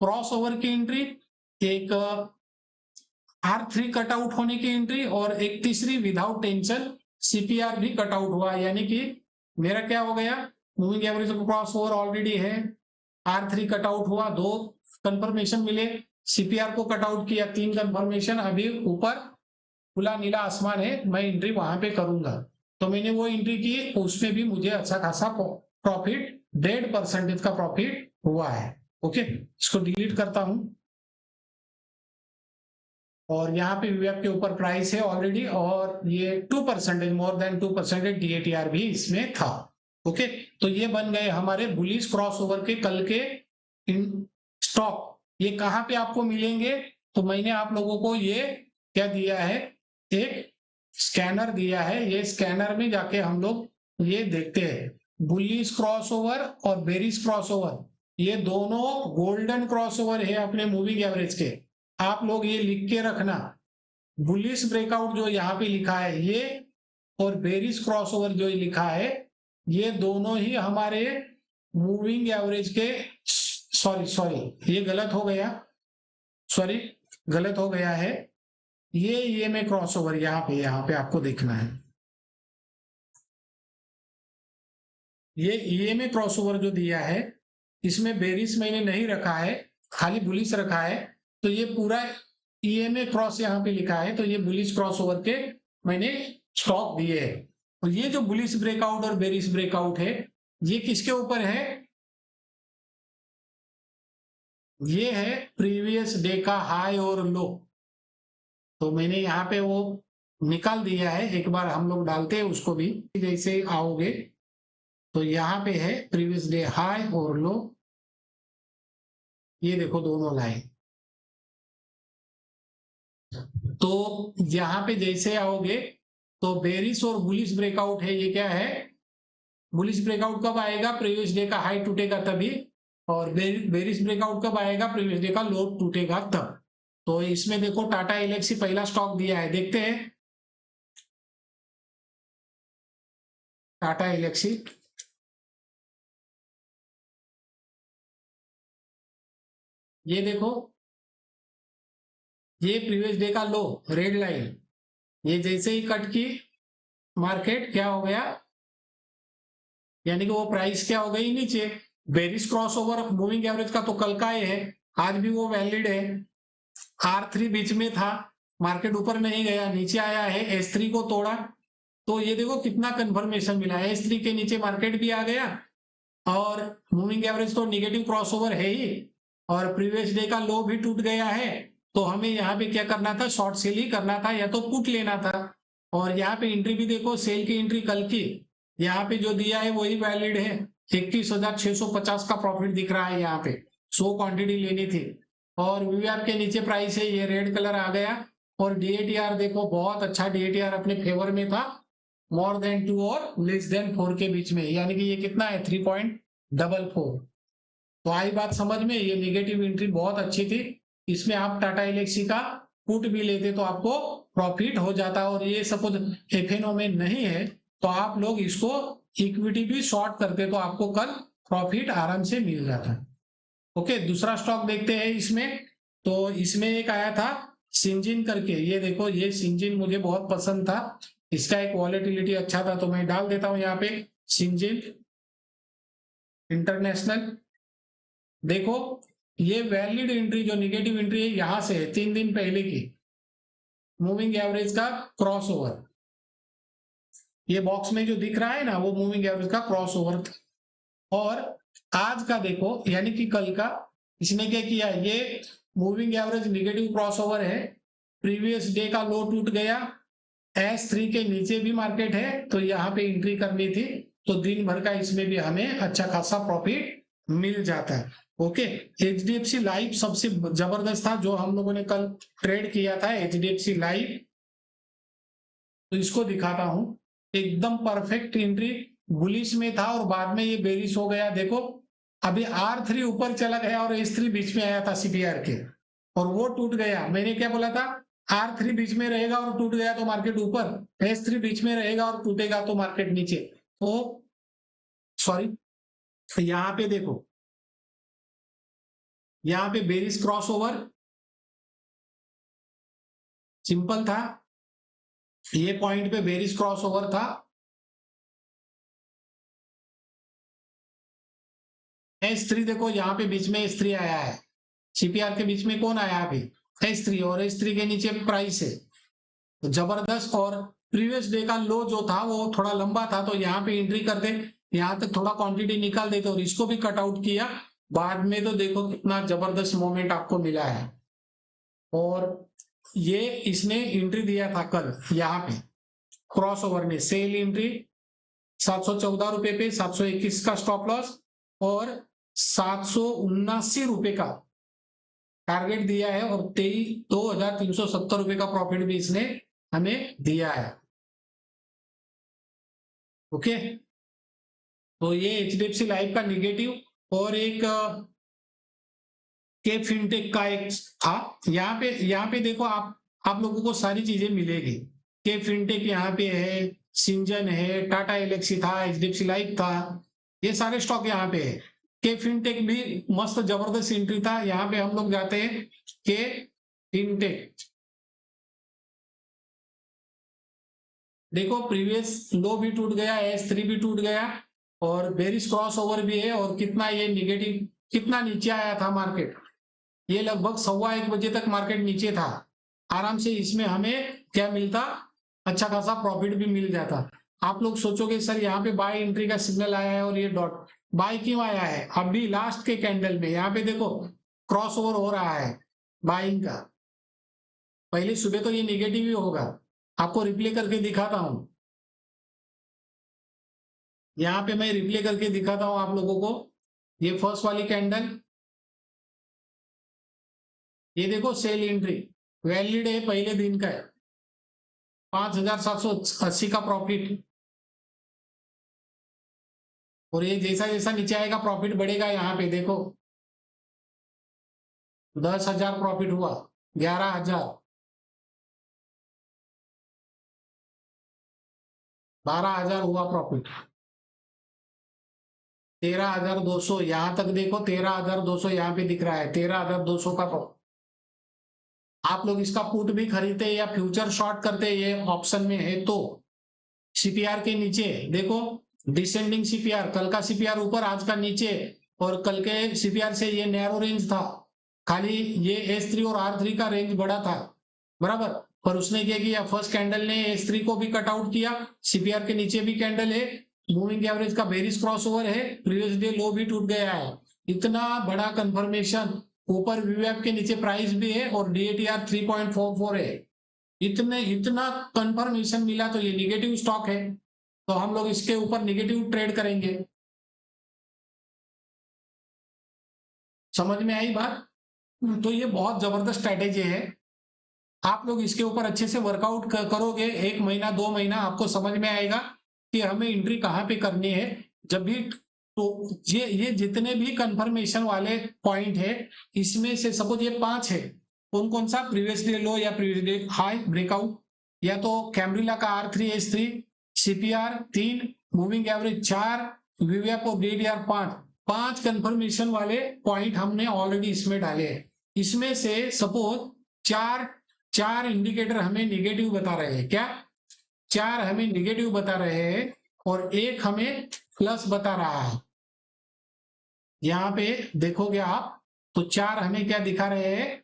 क्रॉस ओवर की एंट्री, एक R3 कट आउट होने की एंट्री, और एक तीसरी विदाउट टेंशन सीपीआर भी कट आउट हुआ, यानी कि मेरा क्या हो गया, moving average cross over already है, R3 कट आउट हुआ, 2 कंफर्मेशन मिले, सीपीआर को कट आउट किया, 3 कंफर्मेशन, अभी ऊपर खुला नीला आसमान है, मैं एंट्री वहां पे करूंगा। तो मैंने वो एंट्री की, उसमें भी मुझे अच्छा खासा प्रॉफिट, 1.5% का प्रॉफिट हुआ है। ओके, इसको डिलीट करता हूं, और यहाँ पे वीएफ के ऊपर प्राइस है ऑलरेडी, और ये 2%, मोर देन 2% डीएटीआर भी इसमें था। ओके, तो ये बन गए हमारे बुलिश क्रॉसओवर के कल के स्टॉक। ये कहाँ पे आपको मिलेंगे, तो मैंने आप लोगों को ये क्या दिया है, एक स्कैनर दिया है, ये स्कैनर में जाके हम लोग ये देखते हैं। बुलिश क्रॉसओवर और बेरिश क्रॉसओवर, ये दोनों गोल्डन क्रॉसओवर है अपने मूविंग एवरेज के। आप लोग ये लिख के रखना, बुलिश ब्रेकआउट जो यहाँ पे लिखा है ये, और बेरिश क्रॉसओवर जो लिखा है, ये दोनों ही हमारे मूविंग एवरेज के, सॉरी ये गलत हो गया, सॉरी गलत हो गया है, ये में क्रॉसओवर यहाँ पे आपको देखना है, ये में क्रॉसओवर जो दिया है, इसमें बेरिश मैंने नहीं रखा है, खाली बुलिश रखा है। तो ये पूरा ईएमए क्रॉस यहाँ पे लिखा है, तो ये बुलिश क्रॉस ओवर के मैंने स्टॉक दिए है। और ये जो बुलिश ब्रेकआउट और बेरिश ब्रेकआउट है, ये किसके ऊपर है, ये है प्रीवियस डे का हाई और लो। तो मैंने यहाँ पे वो निकाल दिया है, एक बार हम लोग डालते हैं उसको भी, जैसे आओगे तो यहाँ पे है प्रीवियस डे हाई और लो, ये देखो दोनों लाइन। तो यहाँ पे जैसे आओगे तो बेरिश और बुलिश ब्रेकआउट है, ये क्या है, बुलिश ब्रेकआउट कब आएगा, प्रीवियस डे का हाई टूटेगा तभी, और बेरिश ब्रेकआउट कब आएगा, प्रीवियस डे का लो टूटेगा तब। तो इसमें देखो टाटा एलेक्सी पहला स्टॉक दिया है, देखते हैं टाटा एलेक्सी, ये देखो, ये प्रीवियस डे का लो रेड लाइन, ये जैसे ही कट की मार्केट क्या हो गया, यानी कि वो प्राइस क्या हो गई नीचे। बेरिश क्रॉसओवर मूविंग एवरेज का तो कल का ही है, आज भी वो वैलिड है। R3 बीच में था, मार्केट ऊपर नहीं गया, नीचे आया है, S3 को तोड़ा, तो ये देखो कितना कंफर्मेशन मिला है, S3 के नीचे मार्केट भी आ गया, और मूविंग एवरेज तो निगेटिव क्रॉसओवर है ही, और प्रीवियस डे का लो भी टूट गया है। तो हमें यहाँ पे क्या करना था, शॉर्ट सेल ही करना था, या तो पुट लेना था। और यहाँ पे एंट्री भी देखो, सेल की एंट्री कल की, यहाँ पे जो दिया है वही वैलिड है, 21,650 का प्रॉफिट दिख रहा है यहाँ पे, 100 क्वांटिटी लेनी थी। और वीआईपी के नीचे प्राइस है, ये रेड कलर आ गया, और डीएटीआर देखो बहुत अच्छा डीएटीआर अपने फेवर में था, मोर देन 2 और लेस देन 4 के बीच में, यानी कि ये कितना है 3.44। तो आई बात समझ में, ये निगेटिव एंट्री बहुत अच्छी थी, इसमें आप टाटा एलेक्सी का पुट भी लेते तो आपको प्रॉफिट हो जाता, और ये सपोज एफएनओ में नहीं है तो आप लोग इसको इक्विटी भी शॉर्ट करते तो आपको कल प्रॉफिट आराम से मिल जाता। ओके, दूसरा स्टॉक देखते हैं इसमें, तो इसमें एक आया था सिंजिन करके, ये देखो, ये सिंजिन मुझे बहुत पसंद था, इसका एक वॉलेटिलिटी अच्छा था, तो मैं डाल देता हूं यहाँ पे सिंजिन इंटरनेशनल। देखो ये वैलिड एंट्री, जो निगेटिव एंट्री है यहां से है 3 दिन पहले की, मूविंग एवरेज का क्रॉसओवर, ये बॉक्स में जो दिख रहा है ना वो मूविंग एवरेज का क्रॉसओवर था। और आज का देखो, यानी कि कल का, इसने क्या किया, ये मूविंग एवरेज निगेटिव क्रॉसओवर है, प्रीवियस डे का लो टूट गया, S3 के नीचे भी मार्केट है, तो यहाँ पे एंट्री करनी थी, तो दिन भर का इसमें भी हमें अच्छा खासा प्रॉफिट मिल जाता है। ओके, HDFC लाइफ सबसे जबरदस्त था जो हम लोगों ने कल ट्रेड किया था, HDFC लाइफ, तो इसको दिखाता हूं, एकदम परफेक्ट एंट्री, बुलिश में था और बाद में ये बेरिश हो गया, देखो अभी R3 ऊपर चला गया और S3 बीच में आया था सीपीआर के, और वो टूट गया। मैंने क्या बोला था, R3 बीच में रहेगा और टूट गया तो मार्केट ऊपर, S3 बीच में रहेगा और टूटेगा तो मार्केट नीचे। तो सॉरी, यहाँ पे देखो, यहाँ पे बेरिश क्रॉसओवर सिंपल था, ये पॉइंट पे बेरिश क्रॉस ओवर था, S3 देखो यहाँ पे बीच में S3 आया है, सीपीआर के बीच में कौन आया अभी, S3, और S3 के नीचे प्राइस है, तो जबरदस्त। और प्रीवियस डे का लो जो था वो थोड़ा लंबा था, तो यहाँ पे एंट्री करते, यहाँ तक थोड़ा क्वांटिटी निकाल देते और इसको भी कट आउट किया बाद में, तो देखो कितना जबरदस्त मोमेंट आपको मिला है। और ये इसने एंट्री दिया था कल यहाँ पे क्रॉस ओवर में, सेल एंट्री 714 रुपए पे, 721 का स्टॉप लॉस और 779 रुपए का टारगेट दिया है, और 2370 रुपए का प्रॉफिट भी इसने हमें दिया है। ओके, तो ये एचडीएफसी लाइफ का निगेटिव, और एक के फिनटेक का एक था। यहाँ पे देखो आप लोगों को सारी चीजें मिलेगी। के फिनटेक यहाँ पे है, सिंजन है, टाटा एलेक्सी था, एचडीएफसी लाइफ था, ये सारे स्टॉक यहाँ पे है। के फिनटेक भी मस्त जबरदस्त एंट्री था, यहाँ पे हम लोग जाते हैं के फिनटेक, देखो प्रीवियस लो भी टूट गया, S3 भी टूट गया, और बेरिश क्रॉस ओवर भी है, और कितना ये निगेटिव, कितना नीचे आया था मार्केट, ये लगभग 1:15 बजे तक मार्केट नीचे था। आराम से इसमें हमें क्या मिलता, अच्छा खासा प्रॉफिट भी मिल जाता। आप लोग सोचोगे सर यहाँ पे बाय एंट्री का सिग्नल आया है और ये डॉट बाय क्यों आया है, अभी लास्ट के कैंडल में यहाँ पे देखो क्रॉस ओवर हो रहा है बाइंग का। पहले सुबह तो ये निगेटिव ही होगा, आपको रिप्ले करके दिखाता हूं, यहाँ पे मैं रिप्ले करके दिखाता हूं आप लोगों को। ये फर्स्ट वाली कैंडल, ये देखो सेल एंट्री वैलिड है, पहले दिन का है, 5780 का प्रॉफिट, और ये जैसा जैसा नीचे आएगा प्रॉफिट बढ़ेगा। यहाँ पे देखो 10,000 प्रॉफिट हुआ, 11,000, 12,000 हुआ प्रॉफिट, 13,200, यहाँ तक देखो 13,200 यहाँ पे दिख रहा है, 13,200 का प्रॉफिट। आप लोग इसका पुट भी खरीदते या फ्यूचर शॉर्ट करते, ये ऑप्शन में है, तो सीपीआर के नीचे देखो डिसेंडिंग सीपीआर, कल का सीपीआर ऊपर आज का नीचे, और कल के सीपीआर से ये नैरो रेंज था, खाली ये S3 और R3 का रेंज बड़ा था बराबर, पर उसने क्या किया, फर्स्ट कैंडल ने S3 को भी कट आउट किया, सीपीआर के नीचे भी कैंडल है, मूविंग एवरेज का बेरिश क्रॉस ओवर है, प्रीवियस डे लो भी टूट गया है, इतना बड़ा कंफर्मेशन, ऊपर वीवैप के नीचे प्राइस भी है और DATR 3.44 है, इतना कंफर्मेशन मिला, तो ये निगेटिव स्टॉक है, तो हम लोग इसके ऊपर निगेटिव ट्रेड करेंगे। समझ में आई बात, तो ये बहुत जबरदस्त स्ट्रैटेजी है, आप लोग इसके ऊपर अच्छे से वर्कआउट करोगे, 1 महीना 2 महीना आपको समझ में आएगा कि हमें एंट्री कहाँ पे करनी है जब भी। तो ये जितने भी कंफर्मेशन वाले पॉइंट है, इसमें से सपोज ये 5 है, कौन कौन सा, प्रीवियस डे लो या प्रीवियस डे हाई ब्रेकआउट, या तो कैमरिला का R3 S3, CPR 3, moving average 4, वीवैप और DATR 5, 5 कंफर्मेशन वाले पॉइंट हमने ऑलरेडी इसमें डाले हैं। इसमें से सपोज चार इंडिकेटर हमें निगेटिव बता रहे हैं, क्या 4 हमें निगेटिव बता रहे हैं और एक हमें प्लस बता रहा है। यहाँ पे देखोगे आप तो 4 हमें क्या दिखा रहे हैं,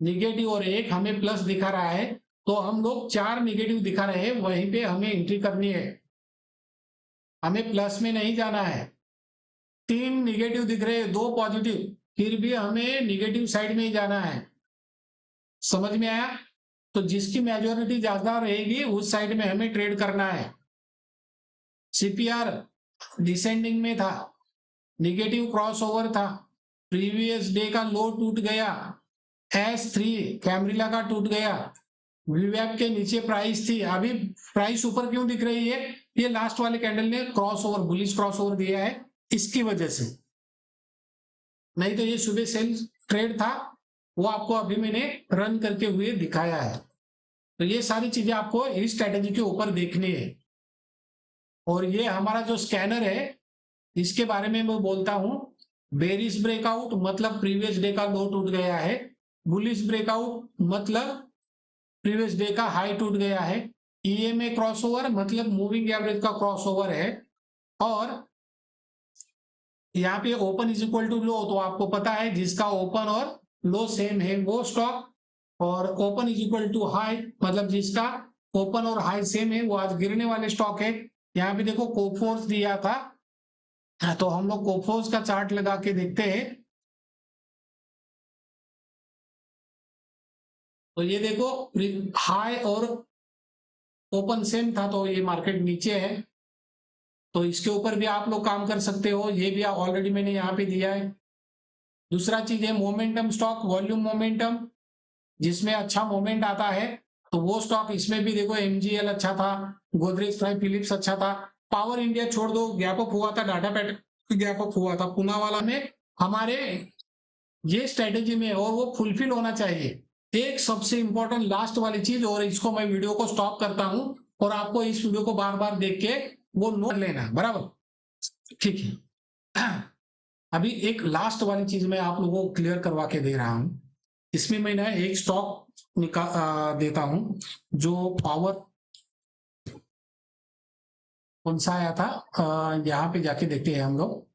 निगेटिव, और एक हमें प्लस दिखा रहा है, तो हम लोग 4 निगेटिव दिखा रहे हैं, वहीं पे हमें एंट्री करनी है, हमें प्लस में नहीं जाना है। 3 निगेटिव दिख रहे हैं, 2 पॉजिटिव, फिर भी हमें निगेटिव साइड में ही जाना है। समझ में आया, तो जिसकी मेजोरिटी ज्यादा रहेगी उस साइड में हमें ट्रेड करना है। सीपीआर डिसेंडिंग में था, निगेटिव क्रॉस ओवर था, प्रीवियस डे का लो टूट गया, S3 कैमरिला का टूट गया, वीवैप के नीचे प्राइस थी, अभी प्राइस ऊपर क्यों दिख रही है, ये लास्ट वाले कैंडल ने cross over, bullish cross over दिया है, इसकी वजह से, नहीं तो ये सुबह सेल ट्रेड था, वो आपको अभी मैंने रन करके हुए दिखाया है। तो ये सारी चीजें आपको इस स्ट्रेटेजी के ऊपर देखनी है। और ये हमारा जो स्कैनर है, इसके बारे में मैं बोलता हूं, बेरिश ब्रेकआउट मतलब प्रीवियस डे का लो टूट गया है, बुलिश ब्रेकआउट मतलब प्रीवियस डे का हाई टूट गया है। ईएमए क्रॉसओवर मतलब मूविंग एवरेज का क्रॉसओवर है, और यहाँ पे open is equal to low, तो आपको पता है जिसका ओपन और लो सेम है वो स्टॉक, और open is equal to high मतलब जिसका ओपन और हाई सेम है वो आज गिरने वाले स्टॉक है। यहाँ पे देखो कोफोर्स दिया था, तो हम लोग कोफोर्स का चार्ट लगा के देखते हैं। तो ये देखो हाई और ओपन सेम था, तो ये मार्केट नीचे है, तो इसके ऊपर भी आप लोग काम कर सकते हो, ये भी ऑलरेडी मैंने यहाँ पे दिया है। दूसरा चीज है मोमेंटम स्टॉक, वॉल्यूम मोमेंटम, जिसमें अच्छा मोमेंट आता है तो वो स्टॉक, इसमें भी देखो एमजीएल अच्छा था, गोदरेज था, फिलिप्स अच्छा था। पावर इंडिया छोड़ दो, गैप अप हुआ था, डाटा पैट गैप अप हुआ था, पूना वाला में हमारे ये स्ट्रेटेजी में, और वो फुलफिल होना चाहिए। एक सबसे इंपॉर्टेंट लास्ट वाली चीज, और इसको मैं वीडियो को स्टॉप करता हूं और आपको इस वीडियो को बार बार देख के वो नोट लेना, बराबर, ठीक है। अभी एक लास्ट वाली चीज मैं आप लोगों को क्लियर करवा के दे रहा हूं। इसमें मैं ना एक स्टॉक देता हूं जो पावर, कौन सा आया था, यहाँ पे जाके देखते हैं हम लोग।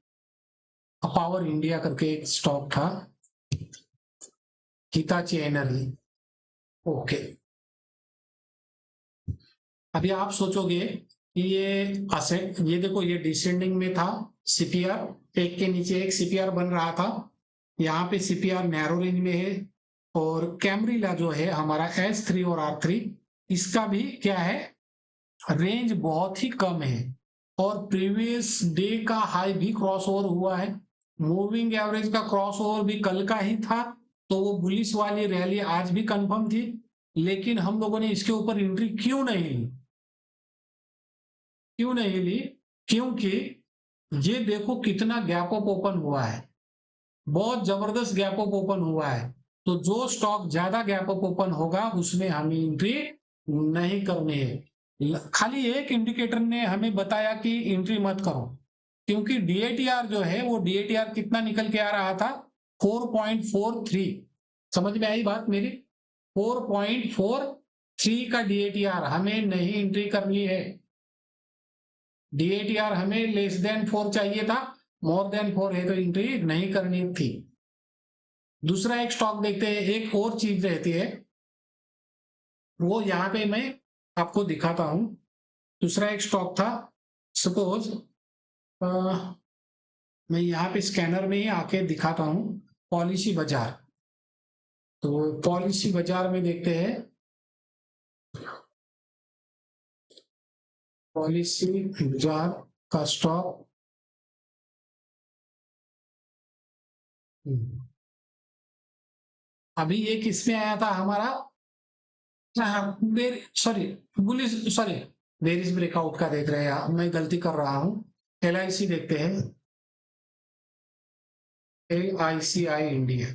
पावर इंडिया करके एक स्टॉक था, हिताची एनर्जी, ओके। अभी आप सोचोगे कि ये असेट, ये देखो ये डिसेंडिंग में था, सीपीआर एक के नीचे एक सीपीआर बन रहा था, यहाँ पे सीपीआर नैरो रेंज में है, और कैमरीला जो है हमारा S3 और R3, इसका भी क्या है, रेंज बहुत ही कम है, और प्रीवियस डे का हाई भी क्रॉस ओवर हुआ है, मूविंग एवरेज का क्रॉस ओवर भी कल का ही था, तो वो बुलिश वाली रैली आज भी कंफर्म थी, लेकिन हम लोगों ने इसके ऊपर एंट्री क्यों नहीं ली, क्यों नहीं ली, क्योंकि ये देखो कितना गैप अप ओपन हुआ है, बहुत जबरदस्त गैप अप ओपन हुआ है, तो जो स्टॉक ज्यादा गैप अप ओपन होगा उसमें हमें एंट्री नहीं करनी है। खाली एक इंडिकेटर ने हमें बताया कि एंट्री मत करो, क्योंकि डीएटीआर जो है वो डीएटीआर कितना निकल के आ रहा था, 4.43, समझ में आई बात मेरी, 4.43 का डीएटीआर, हमें नहीं एंट्री करनी है। डीएटीआर हमें लेस देन 4 चाहिए था, मोर देन 4 है तो एंट्री नहीं करनी थी। दूसरा एक स्टॉक देखते हैं, एक और चीज रहती है, वो यहां पे मैं आपको दिखाता हूं। दूसरा एक स्टॉक था, सपोज मैं यहाँ पे स्कैनर में ही आके दिखाता हूं, पॉलिसी बाजार। तो पॉलिसी बाजार में देखते हैं, पॉलिसी बाजार का स्टॉक, अभी एक इसमें आया था हमारा, sorry bullish, sorry berries breakout का देख रहे हैं, मैं गलती कर रहा हूं। LIC देखते हैं, LICI इंडिया,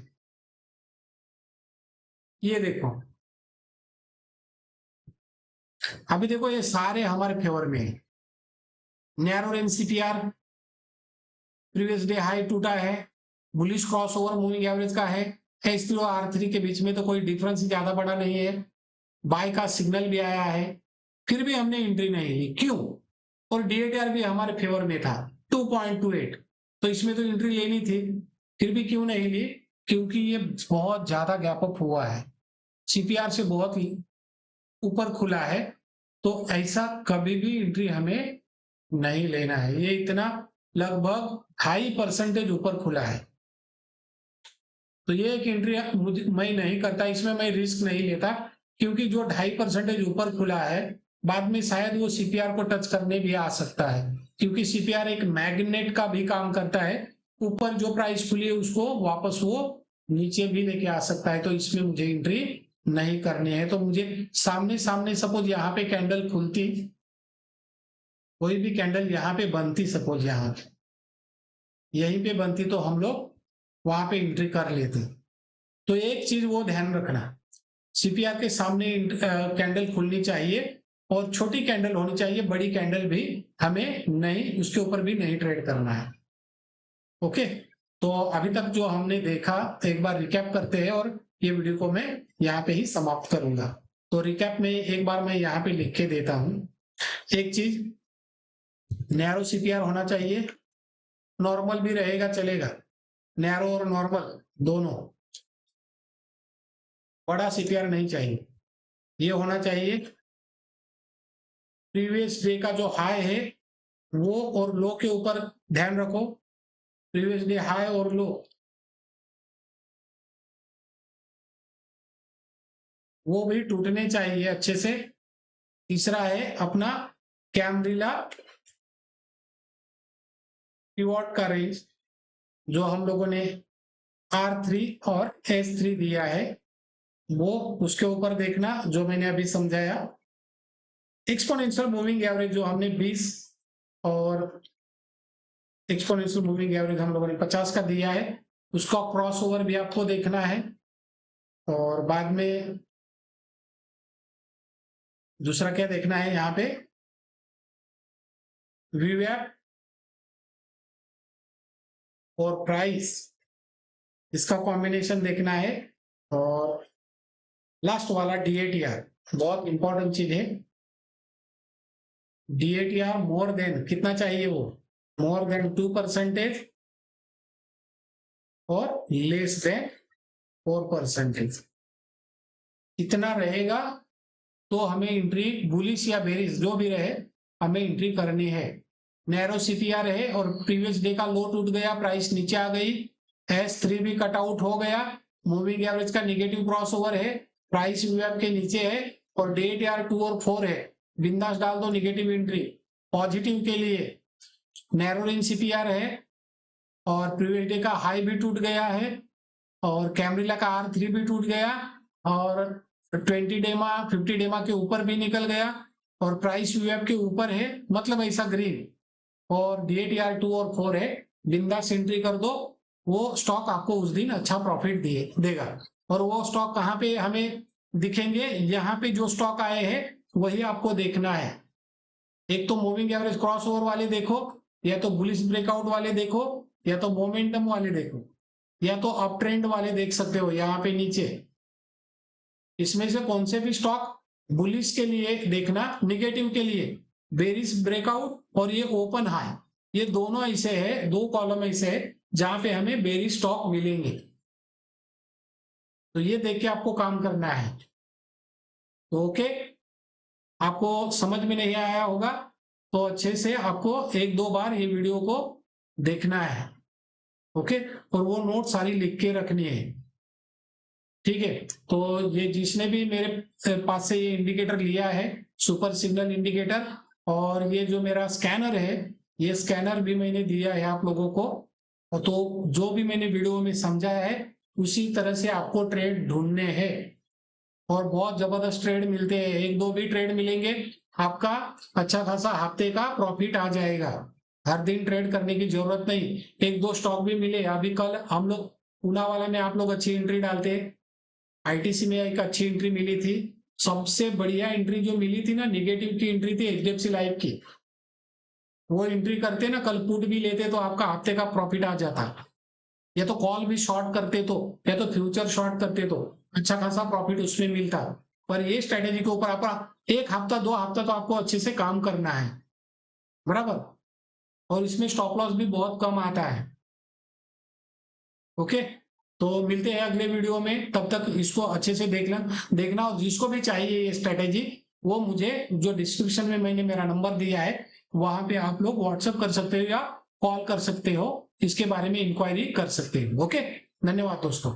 ये देखो, अभी देखो ये सारे हमारे फेवर में है। Narrow range CPR previous day high टूटा है, bullish cross over moving average का है, S3 और R3 के बीच में तो कोई डिफरेंस ज्यादा बड़ा नहीं है, बाय का सिग्नल भी आया है, फिर भी हमने एंट्री नहीं ली, क्यों, और डीएटीआर भी हमारे फेवर में था 2.28, तो इसमें तो एंट्री लेनी थी, फिर भी क्यों नहीं ली, क्योंकि ये बहुत ज्यादा गैप अप हुआ है, सीपीआर से बहुत ही ऊपर खुला है, तो ऐसा कभी भी एंट्री हमें नहीं लेना है। ये इतना लगभग 2.5% ऊपर खुला है, तो ये एक एंट्री मैं नहीं करता, इसमें मैं रिस्क नहीं लेता, क्योंकि जो 2.5% ऊपर खुला है, बाद में शायद वो सीपीआर को टच करने भी आ सकता है, क्योंकि सीपीआर एक मैग्नेट का भी काम करता है, ऊपर जो प्राइस खुली है उसको वापस वो नीचे भी लेके आ सकता है, तो इसमें मुझे एंट्री नहीं करनी है। तो मुझे सामने सामने सपोज यहाँ पे कैंडल खुलती, कोई भी कैंडल यहाँ पे बनती, सपोज यहाँ यहीं पे बनती, तो हम लोग वहां पे एंट्री कर लेते। तो एक चीज वो ध्यान रखना, सीपीआर के सामने कैंडल खुलनी चाहिए, और छोटी कैंडल होनी चाहिए, बड़ी कैंडल भी हमें नहीं, उसके ऊपर भी नहीं ट्रेड करना है। ओके, तो अभी तक जो हमने देखा एक बार रिकैप करते हैं, और ये वीडियो को मैं यहाँ पे ही समाप्त करूंगा। तो रिकैप में एक बार मैं यहाँ पे लिख के देता हूं। एक चीज, नैरो सीपीआर होना चाहिए, नॉर्मल भी रहेगा चलेगा, नैरो और नॉर्मल दोनों, बड़ा सीपीआर नहीं चाहिए। ये होना चाहिए प्रीवियस डे का जो हाई है वो और लो के ऊपर ध्यान रखो, प्रीवियस डे हाई और लो वो भी टूटने चाहिए अच्छे से। तीसरा है अपना कैमरिला पिवोट का रेंज, जो हम लोगों ने R3 और S3 दिया है, वो उसके ऊपर देखना जो मैंने अभी समझाया। एक्सपोनेंशियल मूविंग एवरेज जो हमने 20 और एक्सपोनेंशियल मूविंग एवरेज हम लोगों ने 50 का दिया है, उसका क्रॉस ओवर भी आपको देखना है। और बाद में दूसरा क्या देखना है, यहाँ पे वीवैप और प्राइस, इसका कॉम्बिनेशन देखना है। और लास्ट वाला DATR, बहुत इंपॉर्टेंट चीज है। DATR मोर देन कितना चाहिए, वो मोर देन 2% और लेस देन 4%। इतना रहेगा तो हमें एंट्री बुलिश या बेरिश जो भी रहे हमें एंट्री करनी है। नैरो सीपीआर है और प्रीवियस डे का लो टूट गया, प्राइस नीचे आ गई, S3 भी कट आउट हो गया, मूविंग एवरेज का नेगेटिव क्रॉस ओवर है, प्राइस वीएफ के नीचे है और DATR 2 और 4 है, बिंदास डाल दो नेगेटिव एंट्री। पॉजिटिव के लिए नैरो रेंज सीपीआर है और प्रीवियस डे का हाई भी टूट गया है और कैमरिला का R3 भी टूट गया और 20 डेमा 50 डेमा के ऊपर भी निकल गया और प्राइस वीएफ के ऊपर है, मतलब ऐसा ग्रीन, और DATR 2 और 4 है, बिंदास एंट्री कर दो। वो स्टॉक आपको उस दिन अच्छा प्रॉफिट देगा। और वो स्टॉक कहाँ पे हमें दिखेंगे, यहाँ पे जो स्टॉक आए हैं वही आपको देखना है। एक तो मूविंग एवरेज क्रॉस ओवर वाले देखो, या तो बुलिश ब्रेकआउट वाले देखो, या तो मोमेंटम वाले देखो, या तो अप ट्रेंड वाले देख सकते हो यहाँ पे नीचे। इसमें से कौन से भी स्टॉक बुलिश के लिए देखना, निगेटिव के लिए बेरिश ब्रेकआउट और ये ओपन हाई, ये दोनों ऐसे है, दो कॉलम ऐसे है जहां पे हमें बेरिश स्टॉक मिलेंगे। तो ये देख के आपको काम करना है। तो ओके, आपको समझ में नहीं आया होगा तो अच्छे से आपको एक दो बार ये वीडियो को देखना है। ओके, और वो नोट सारी लिख के रखनी है। ठीक है, तो ये जिसने भी मेरे पास से ये इंडिकेटर लिया है, सुपर सिग्नल इंडिकेटर, और ये जो मेरा स्कैनर है, ये स्कैनर भी मैंने दिया है आप लोगों को। तो जो भी मैंने वीडियो में समझाया है उसी तरह से आपको ट्रेड ढूंढने हैं और बहुत जबरदस्त ट्रेड मिलते हैं। एक दो भी ट्रेड मिलेंगे, आपका अच्छा खासा हफ्ते का प्रॉफिट आ जाएगा। हर दिन ट्रेड करने की जरूरत नहीं, एक दो स्टॉक भी मिले। अभी कल हम लोग पूना वाला में आप लोग अच्छी एंट्री डालते हैं, ITC में एक अच्छी एंट्री मिली थी। सबसे बढ़िया एंट्री जो मिली थी ना, नेगेटिव की एंट्री थी HDFC लाइफ की। वो एंट्री करते ना, कल पुट भी लेते तो आपका हफ्ते का प्रॉफिट आ जाता। या तो कॉल भी शॉर्ट करते तो, या तो फ्यूचर शॉर्ट करते तो अच्छा खासा प्रॉफिट उसमें मिलता। पर ये स्ट्रेटेजी के ऊपर आपका एक हफ्ता दो हफ्ता तो आपको अच्छे से काम करना है, बराबर। और इसमें स्टॉप लॉस भी बहुत कम आता है। ओके, तो मिलते हैं अगले वीडियो में, तब तक इसको अच्छे से देखना। और जिसको भी चाहिए ये स्ट्रेटेजी, वो मुझे जो डिस्क्रिप्शन में मैंने मेरा नंबर दिया है वहां पे आप लोग व्हाट्सएप कर सकते हो या कॉल कर सकते हो, इसके बारे में इंक्वायरी कर सकते हो। ओके, धन्यवाद दोस्तों।